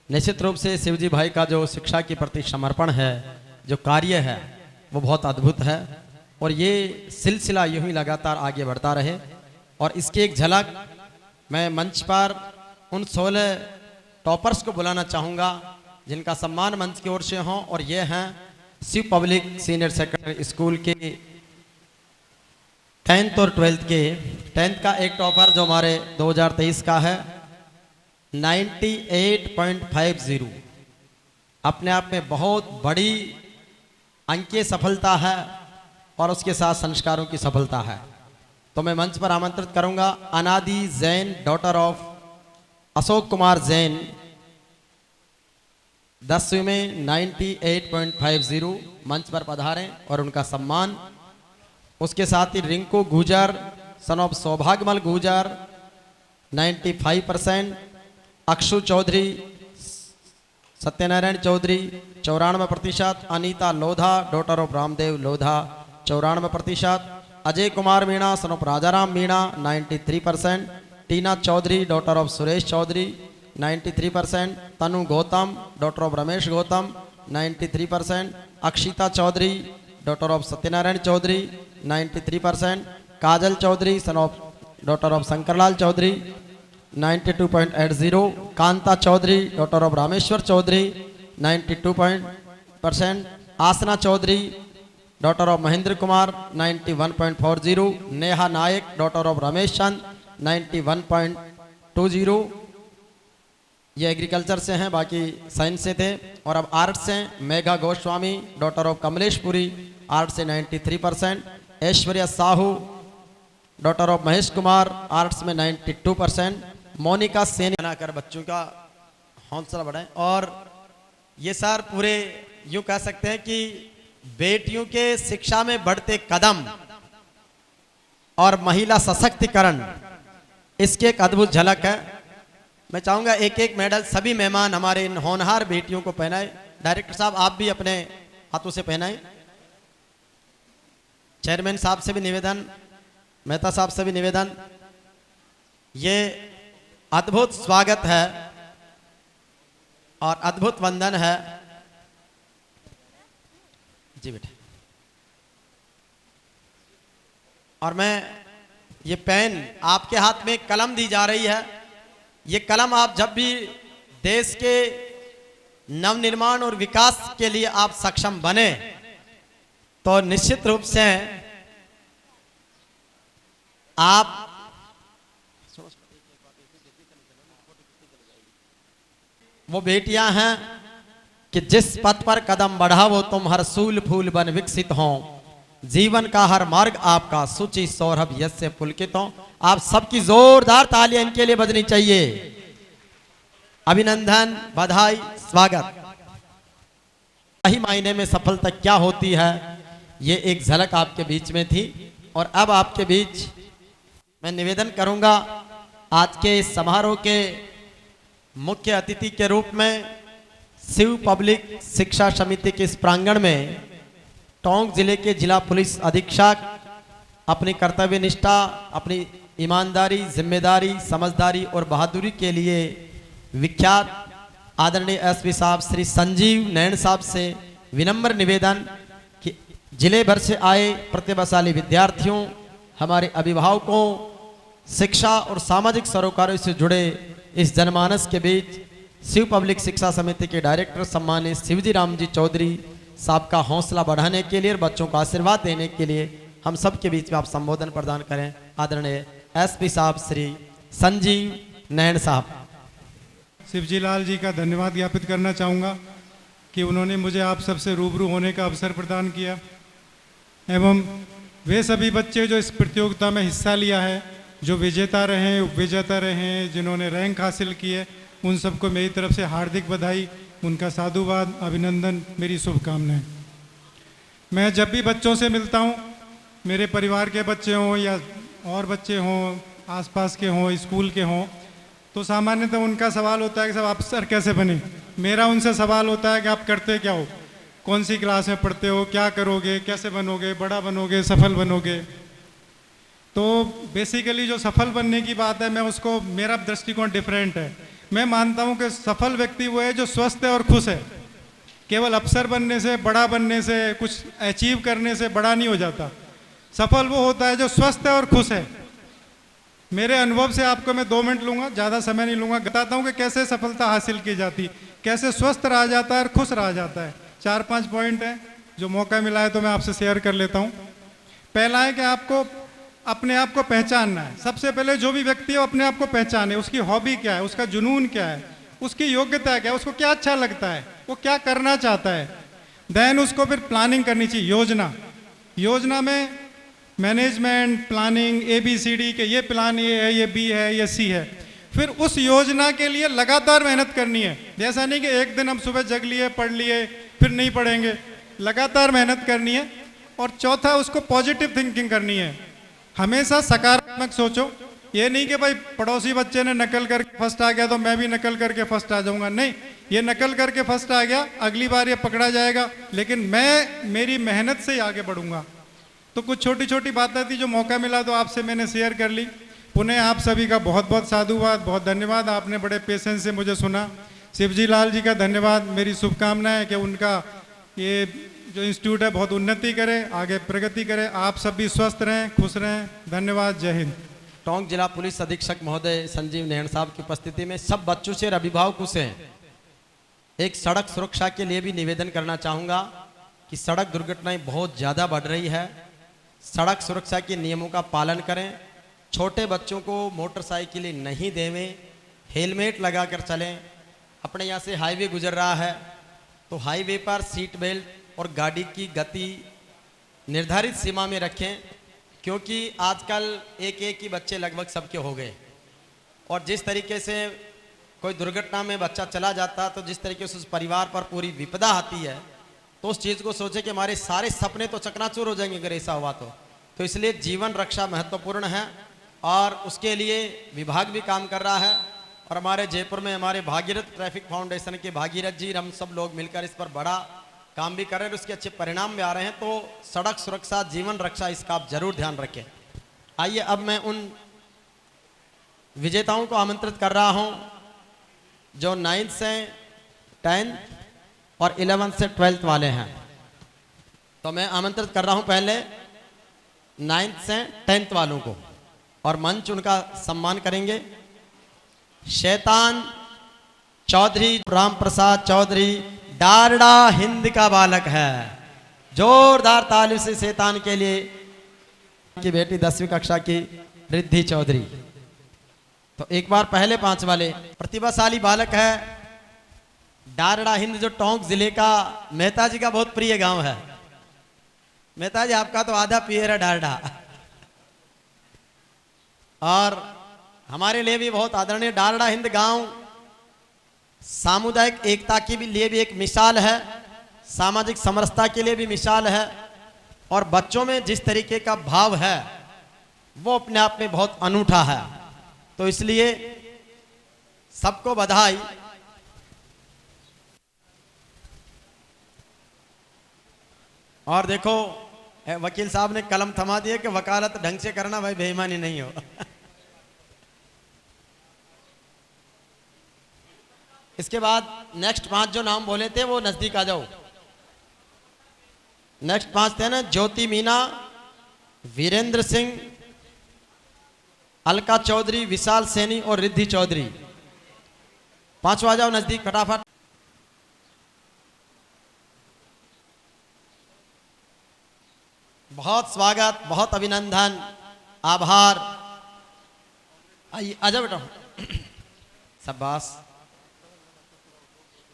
Speaker 2: निश्चित रूप से शिवजी भाई का जो शिक्षा के प्रति समर्पण है, जो कार्य है, वो बहुत अद्भुत है और ये सिलसिला यूं ही लगातार आगे बढ़ता रहे। और इसकी एक झलक मैं मंच पर उन 16 टॉपर्स को बुलाना चाहूँगा जिनका सम्मान मंच की ओर से हो, और ये हैं Shiv public senior secondary school के 10th और 12th के 10th का एक टॉपर जो हमारे 2023 का है 98.50। अपने आप में बहुत बड़ी अंकीय सफलता है और उसके साथ संस्कारों की सफलता है। तो मैं मंच पर आमंत्रित करूंगा अनादि जैन, डॉटर ऑफ अशोक कुमार जैन, 10वीं में 98.50 मंच पर पधारें और उनका सम्मान। उसके साथ ही रिंकू गुजर, son of Saubhagyamal Gujar 95%, Akshu Choudhary, Satyanarayan Choudhary 94%, Anita Lodha, daughter of Ramdev Lodha 94%, Ajay Kumar Meena, son of Rajaram Meena 93%, Tina Choudhary, daughter of Suresh Choudhary 93%, Tanu Gautam, daughter of Ramesh Gautam 93%, Akshita Choudhary, daughter of Satyanarayan Choudhary 93%, Kajal Choudhary, son of daughter of Shankarlal Choudhary 92.80, Kanta Choudhary, daughter of Rameshwar Choudhary 92%, Aasna Choudhary, daughter of Mahendra Kumar 91.40, Neha Nayak, daughter of Ramesh Chand 91.20। ये एग्रीकल्चर से हैं, बाकी साइंस से थे। और अब आर्ट्स से Megha Goswami, daughter of Kamleshpuri, arts से 93%, Aishwarya Sahu, daughter of Mahesh Kumar, arts में 92%, मोनिका सेन बनाकर बच्चों का हौसला बढ़ाएं। और ये सर पूरे यूं कह सकते हैं कि बेटियों के शिक्षा में बढ़ते कदम और महिला सशक्तिकरण, इसकी एक अद्भुत झलक है। मैं चाहूंगा एक एक मेडल सभी मेहमान हमारे इन होनहार बेटियों को पहनाए। डायरेक्टर साहब आप भी अपने हाथों से पहनाएं। चेयरमैन साहब से भी निवेदन, मेहता साहब से भी निवेदन। ये अद्भुत स्वागत है और अद्भुत वंदन है। जी बेटा। और मैं ये पेन आपके हाथ में कलम दी जा रही है। ये कलम आप जब भी देश के नवनिर्माण और विकास के लिए आप सक्षम बने तो निश्चित रूप से आप वो बेटियां हैं कि जिस पथ पर कदम बढ़ावो तुम हर सूल फूल बन विकसित हो, जीवन का हर मार्ग आपका सुचि सौरभ यस्य पुलकित हो। आप सबकी जोरदार तालियां इनके लिए बजनी चाहिए। अभिनंदन, बधाई, स्वागत। सही मायने में सफलता क्या होती है ये एक झलक आपके बीच में थी। और अब आपके बीच मैं निवेदन करूंगा आज के इस समारोह के मुख्य अतिथि के रूप में शिव पब्लिक शिक्षा समिति के इस प्रांगण में टोंक जिले के जिला पुलिस अधीक्षक अपनी कर्तव्य निष्ठा, अपनी ईमानदारी, जिम्मेदारी, समझदारी और बहादुरी के लिए विख्यात आदरणीय एसपी साहब श्री संजीव नैन साहब से विनम्र निवेदन कि जिले भर से आए प्रतिभाशाली विद्यार्थियों, हमारे अभिभावकों, शिक्षा और सामाजिक सरोकारों से जुड़े इस जनमानस के बीच शिव पब्लिक शिक्षा समिति के डायरेक्टर सम्मानित शिवजी राम जी चौधरी साहब का हौसला बढ़ाने के लिए और बच्चों को आशीर्वाद देने के लिए हम सब के बीच में आप संबोधन प्रदान करें। आदरणीय एसपी साहब श्री संजीव नैन साहब।
Speaker 7: शिवजी लाल जी का धन्यवाद ज्ञापित करना चाहूँगा कि उन्होंने मुझे आप सबसे रूबरू होने का अवसर प्रदान किया एवं वे सभी बच्चे जो इस प्रतियोगिता में हिस्सा लिया है, जो विजेता रहे, उपविजेता रहे, जिन्होंने रैंक हासिल किए, उन सबको मेरी तरफ से हार्दिक बधाई, उनका साधुवाद, अभिनंदन, मेरी शुभकामनाएं। मैं जब भी बच्चों से मिलता हूँ, मेरे परिवार के बच्चे हों या और बच्चे हों, आसपास के हों, स्कूल के हों, तो सामान्यतः उनका सवाल होता है कि साहब अफसर कैसे बने। मेरा उनसे सवाल होता है कि आप करते क्या हो, कौन सी क्लास में पढ़ते हो, क्या करोगे, कैसे बनोगे, बड़ा बनोगे, सफल बनोगे। तो बेसिकली जो सफल बनने की बात है, मैं उसको, मेरा दृष्टिकोण डिफरेंट है। मैं मानता हूं कि सफल व्यक्ति वो है जो स्वस्थ है और खुश है। केवल अफसर बनने से, बड़ा बनने से, कुछ अचीव करने से बड़ा नहीं हो जाता। सफल वो होता है जो स्वस्थ है और खुश है। मेरे अनुभव से आपको मैं 2 मिनट लूंगा, ज़्यादा समय नहीं लूंगा, बताता हूं कि कैसे सफलता हासिल की जाती, कैसे स्वस्थ रहा जाता है और खुश रहा जाता है। 4-5 पॉइंट हैं, जो मौका मिला है तो मैं आपसे शेयर कर लेता हूँ। पहला है कि आपको अपने आप को पहचानना है। सबसे पहले जो भी व्यक्ति है वो अपने आप को पहचाने, उसकी हॉबी क्या है, उसका जुनून क्या है, उसकी योग्यता क्या है, उसको क्या अच्छा लगता है, वो क्या करना चाहता है। देन उसको फिर प्लानिंग करनी चाहिए, योजना में मैनेजमेंट, प्लानिंग, ABCD के ये प्लान ये है, ये B है, ये C है। फिर उस योजना के लिए लगातार मेहनत करनी है। जैसा नहीं कि एक दिन हम सुबह जग लिए, पढ़ लिए, फिर नहीं पढ़ेंगे, लगातार मेहनत करनी है। और चौथा, उसको पॉजिटिव थिंकिंग करनी है। हमेशा सकारात्मक सोचो। ये नहीं कि भाई पड़ोसी बच्चे ने नकल करके फर्स्ट आ गया तो मैं भी नकल करके फर्स्ट आ जाऊंगा। नहीं, ये नकल करके फर्स्ट आ गया, अगली बार ये पकड़ा जाएगा, लेकिन मैं मेरी मेहनत से ही आगे बढ़ूंगा। तो कुछ छोटी छोटी बातें थी जो मौका मिला तो आपसे मैंने शेयर कर ली। पुनः आप सभी का बहुत बहुत साधुवाद, बहुत धन्यवाद। आपने बड़े पेशेंस से मुझे सुना। शिवजी लाल जी का धन्यवाद। मेरी शुभकामनाएं कि उनका ये जो इंस्टीट्यूट है बहुत उन्नति करे, आगे प्रगति करे। आप सब भी स्वस्थ रहें, खुश रहें। धन्यवाद। जय हिंद।
Speaker 2: टोंक जिला पुलिस अधीक्षक महोदय संजीव नैन साहब की उपस्थिति में सब बच्चों से और अभिभावकों से एक सड़क सुरक्षा के लिए भी निवेदन करना चाहूँगा कि सड़क दुर्घटनाएं बहुत ज़्यादा बढ़ रही है। सड़क सुरक्षा के नियमों का पालन करें। छोटे बच्चों को मोटरसाइकिल नहीं देवें, हेलमेट लगा कर चलें। अपने यहाँ से हाईवे गुजर रहा है तो हाईवे पर सीट बेल्ट और गाड़ी की गति निर्धारित सीमा में रखें, क्योंकि आजकल एक ही बच्चे लगभग सबके हो गए। और जिस तरीके से कोई दुर्घटना में बच्चा चला जाता तो जिस तरीके से उस परिवार पर पूरी विपदा आती है, तो उस चीज़ को सोचे कि हमारे सारे सपने तो चकनाचूर हो जाएंगे अगर ऐसा हुआ तो इसलिए जीवन रक्षा महत्वपूर्ण है और उसके लिए विभाग भी काम कर रहा है। और हमारे जयपुर में हमारे भागीरथ ट्रैफिक फाउंडेशन के भागीरथ जी, हम सब लोग मिलकर इस पर बड़ा काम भी कर रहे हैं और उसके अच्छे परिणाम भी आ रहे हैं। तो सड़क सुरक्षा, जीवन रक्षा, इसका आप जरूर ध्यान रखें। आइए अब मैं उन विजेताओं को आमंत्रित कर रहा हूं जो 9th से 10th और 11th से 12th वाले हैं। तो मैं आमंत्रित कर रहा हूं पहले 9th से 10th वालों को और मंच उनका सम्मान करेंगे। शैतान चौधरी राम प्रसाद चौधरी डारडा हिंद का बालक है। जोरदार ताली से शैतान के लिए। की बेटी 10वीं कक्षा की रिद्धि चौधरी। तो एक बार पहले 5 वाले प्रतिभाशाली बालक है। डारडा हिंद जो टोंक जिले का मेहता जी का बहुत प्रिय गांव है। मेहता जी आपका तो आधा पियर है डारडा, और हमारे लिए भी बहुत आदरणीय। डारडा हिंद गांव सामुदायिक एकता के लिए भी एक मिसाल है, सामाजिक समरसता के लिए भी मिसाल है, और बच्चों में जिस तरीके का भाव है वो अपने आप में बहुत अनूठा है। तो इसलिए सबको बधाई। और देखो वकील साहब ने कलम थमा दिया कि वकालत ढंग से करना भाई, बेईमानी नहीं हो। इसके बाद नेक्स्ट 5 जो नाम बोले थे वो नजदीक आ जाओ। नेक्स्ट 5 थे ना, ज्योति मीना, वीरेंद्र सिंह, अलका चौधरी, विशाल सैनी और रिद्धि चौधरी। 5 आ जाओ नजदीक फटाफट। बहुत स्वागत, बहुत अभिनंदन, आभार। आइए आजा बेटा, शाबाश,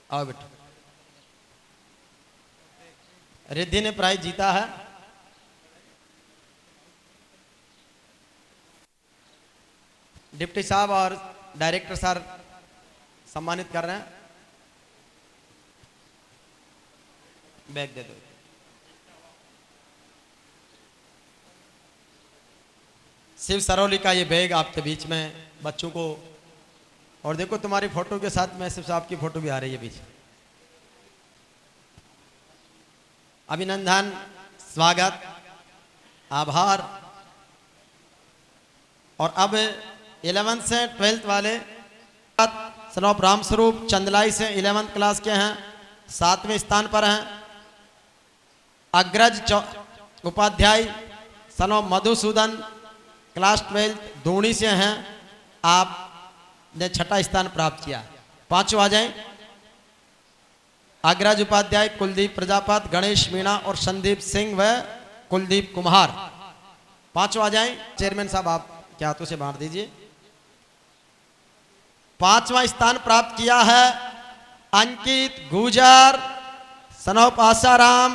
Speaker 2: आओ बेटा। रिद्धि ने प्राइज जीता है। डिप्टी साहब और डायरेक्टर सर सम्मानित कर रहे हैं। बैग दे दो। शिव सरौली का ये बैग आपके बीच में बच्चों को, और देखो तुम्हारी फोटो के साथ में शिव साहब की फोटो भी आ रही है बीच। अभिनंदन, स्वागत, आभार। और अब 11th से 12th वाले सनोप रामस्वरूप चंदलाई से 11th क्लास के हैं, 7वें स्थान पर हैं। अग्रज उपाध्याय सनोप मधुसूदन क्लास 12 दूनी से हैं, आपने 6ठा स्थान प्राप्त किया। 5 आ जाएं। अग्रज उपाध्याय कुलदीप प्रजापत, गणेश मीणा और संदीप सिंह व कुलदीप कुमार। 5 आ जाएं। चेयरमैन साहब आप क्या हाथों से बांट दीजिए। 5वां स्थान प्राप्त किया है अंकित गुजर सनोप आसाराम,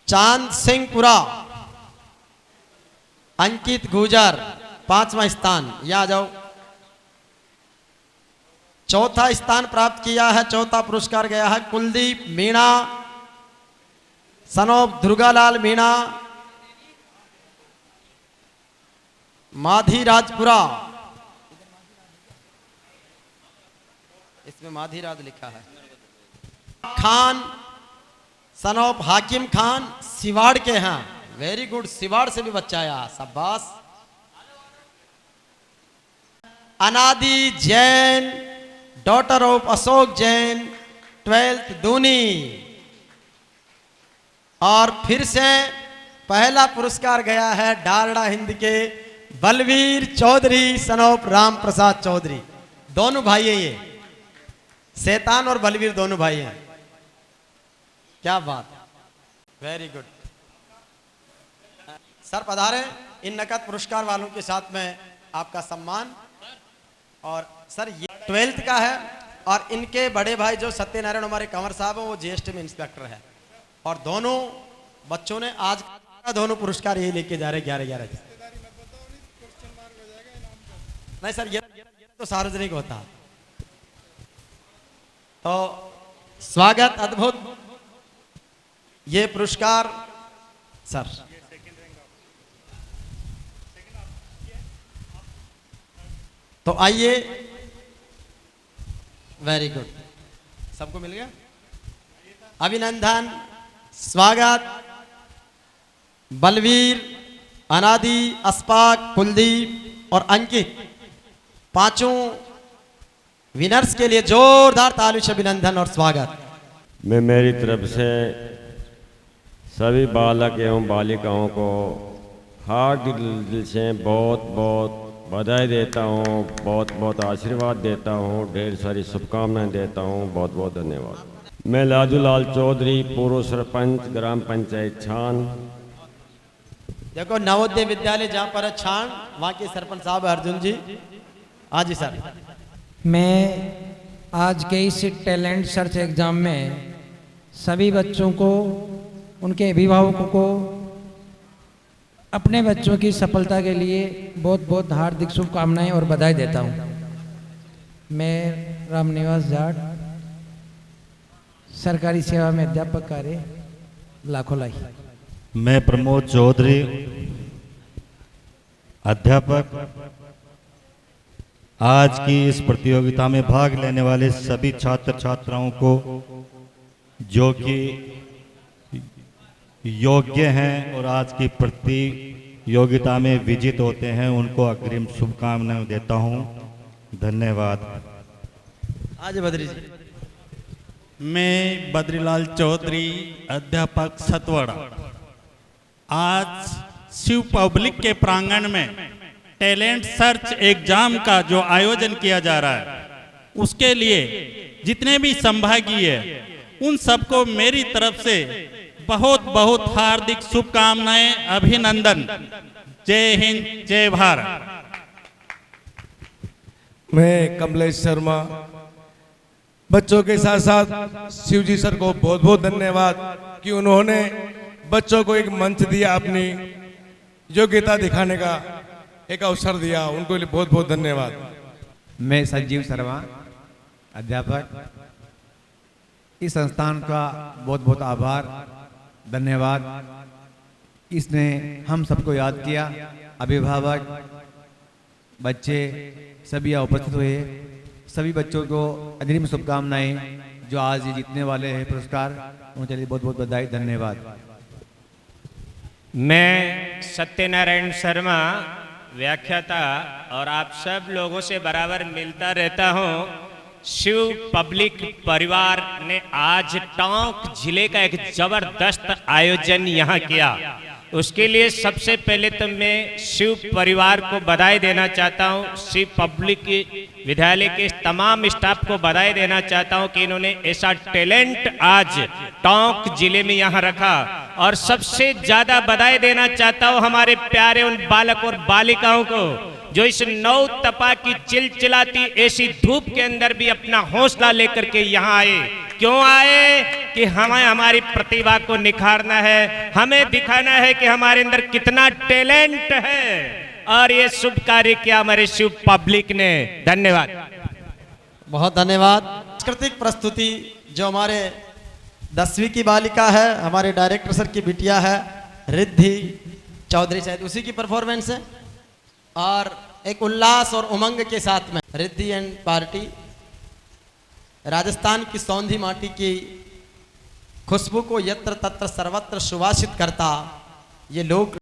Speaker 2: चांद सिंहपुरा। अंकित गुजर 5वां स्थान, यहां आ जाओ। 4था स्थान प्राप्त किया है, 4था पुरस्कार गया है कुलदीप मीणा सनोप दुर्गालाल मीणा, माधी राजपुरा। इसमें माधी राज लिखा है। खान सनोप हाकिम खान सिवाड़ के हैं। वेरी गुड, सिवाड़ से भी बच्चा आया, शाबाश। अनादि Jain daughter of Ashok Jain 12th दूनी। और फिर से पहला पुरस्कार गया है डारडा हिंद के बलवीर चौधरी सनोप राम प्रसाद चौधरी। दोनों भाई हैं ये, शैतान और बलवीर दोनों भाई हैं। क्या बात, वेरी गुड। सर पधारे, इन नकद पुरस्कार वालों के साथ में आपका सम्मान। और सर ये 12th का है, और इनके बड़े भाई जो सत्यनारायण हमारे कंवर साहब हैं वो जीएसटी में इंस्पेक्टर है। और दोनों बच्चों ने आज दोनों पुरस्कार यही लेके जा रहे 11-11। नहीं सर, ये तो सार्वजनिक होता। तो स्वागत, अद्भुत ये पुरस्कार सर। तो आइए, वेरी गुड, सबको मिल गया। अभिनंदन, स्वागत। बलवीर, अनादि, अस्पाक, कुलदीप और अंकित, पांचों विनर्स के लिए जोरदार ताली से अभिनंदन और स्वागत।
Speaker 8: मैं मेरी तरफ से सभी बालक एवं बालिकाओं को हार्द दिल से बहुत बहुत बधाई देता हूँ, बहुत बहुत आशीर्वाद देता हूँ, ढेर सारी शुभकामनाएं देता हूँ। बहुत बहुत धन्यवाद। मैं लाजूलाल चौधरी, पूर्व सरपंच, ग्राम पंचायत छान।
Speaker 2: देखो नवोदय विद्यालय जहाँ पर है छान, वहाँ के सरपंच साहब अर्जुन जी। हाँ जी सर।
Speaker 9: मैं आज के इस टैलेंट सर्च एग्ज़ाम में सभी बच्चों को, उनके अभिभावकों को अपने बच्चों की सफलता के लिए बहुत बहुत हार्दिक शुभकामनाएं और बधाई देता हूं। मैं रामनिवास जाट, सरकारी सेवा में अध्यापक कार्य, लाखोलाई।
Speaker 10: मैं प्रमोद चौधरी, अध्यापक। आज की इस प्रतियोगिता में भाग लेने वाले सभी छात्र छात्राओं को जो कि योग्य हैं और आज की प्रतियोगिता में विजित होते हैं, उनको अग्रिम शुभकामनाएं देता हूं। धन्यवाद।
Speaker 2: आज बद्री जी।
Speaker 3: मैं बद्रीलाल चौधरी, अध्यापक सतवड़ा। आज शिव पब्लिक के प्रांगण में टैलेंट सर्च एग्जाम का जो आयोजन किया जा रहा है, उसके लिए जितने भी संभागी है उन सबको मेरी तरफ से बहुत बहुत हार्दिक शुभकामनाएं, अभिनंदन। जय हिंद, जय भारत।
Speaker 11: मैं कमलेश शर्मा, बच्चों के साथ साथ शिवजी सर को बहुत बहुत धन्यवाद कि उन्होंने बच्चों को एक मंच दिया, अपनी योग्यता दिखाने का एक अवसर दिया। उनको लिए बहुत बहुत धन्यवाद।
Speaker 12: मैं संजीव शर्मा, अध्यापक। इस संस्थान का बहुत बहुत आभार, धन्यवाद। इसने हम सबको याद किया, अभिभावक, बच्चे सभी यहाँ उपस्थित हुए। सभी बच्चों को अग्रिम शुभकामनाएं। जो आज ये जीतने वाले हैं पुरस्कार, उनके लिए बहुत बहुत बधाई, धन्यवाद।
Speaker 13: मैं सत्यनारायण शर्मा, व्याख्याता, और आप सब लोगों से बराबर मिलता रहता हूँ। शिव पब्लिक परिवार ने आज टोंक जिले का एक जबरदस्त आयोजन यहाँ किया। उसके लिए सबसे पहले तो मैं शिव परिवार को बधाई देना चाहता हूँ। शिव पब्लिक विद्यालय के तमाम स्टाफ को बधाई देना चाहता हूँ कि इन्होंने ऐसा टैलेंट आज टोंक जिले में यहाँ रखा। और सबसे ज्यादा बधाई देना चाहता हूँ हमारे प्यारे उन बालक और बालिकाओं को जो इस नौ तपा की चिलचिलाती ऐसी धूप के अंदर भी अपना हौसला लेकर के यहाँ आए। क्यों आए? कि हमें हमारी प्रतिभा को निखारना है, हमें दिखाना है कि हमारे अंदर कितना टैलेंट है। और ये शुभ कार्य किया हमारे शिव पब्लिक ने। धन्यवाद।
Speaker 2: बहुत धन्यवाद। सांस्कृतिक प्रस्तुति जो हमारे 10वीं की बालिका है, हमारे डायरेक्टर सर की बिटिया है रिद्धि चौधरी, शायद उसी की परफॉर्मेंस है। और एक उल्लास और उमंग के साथ में रिद्धि एंड पार्टी राजस्थान की सौंधी माटी की खुशबू को यत्र तत्र सर्वत्र सुवासित करता ये लोग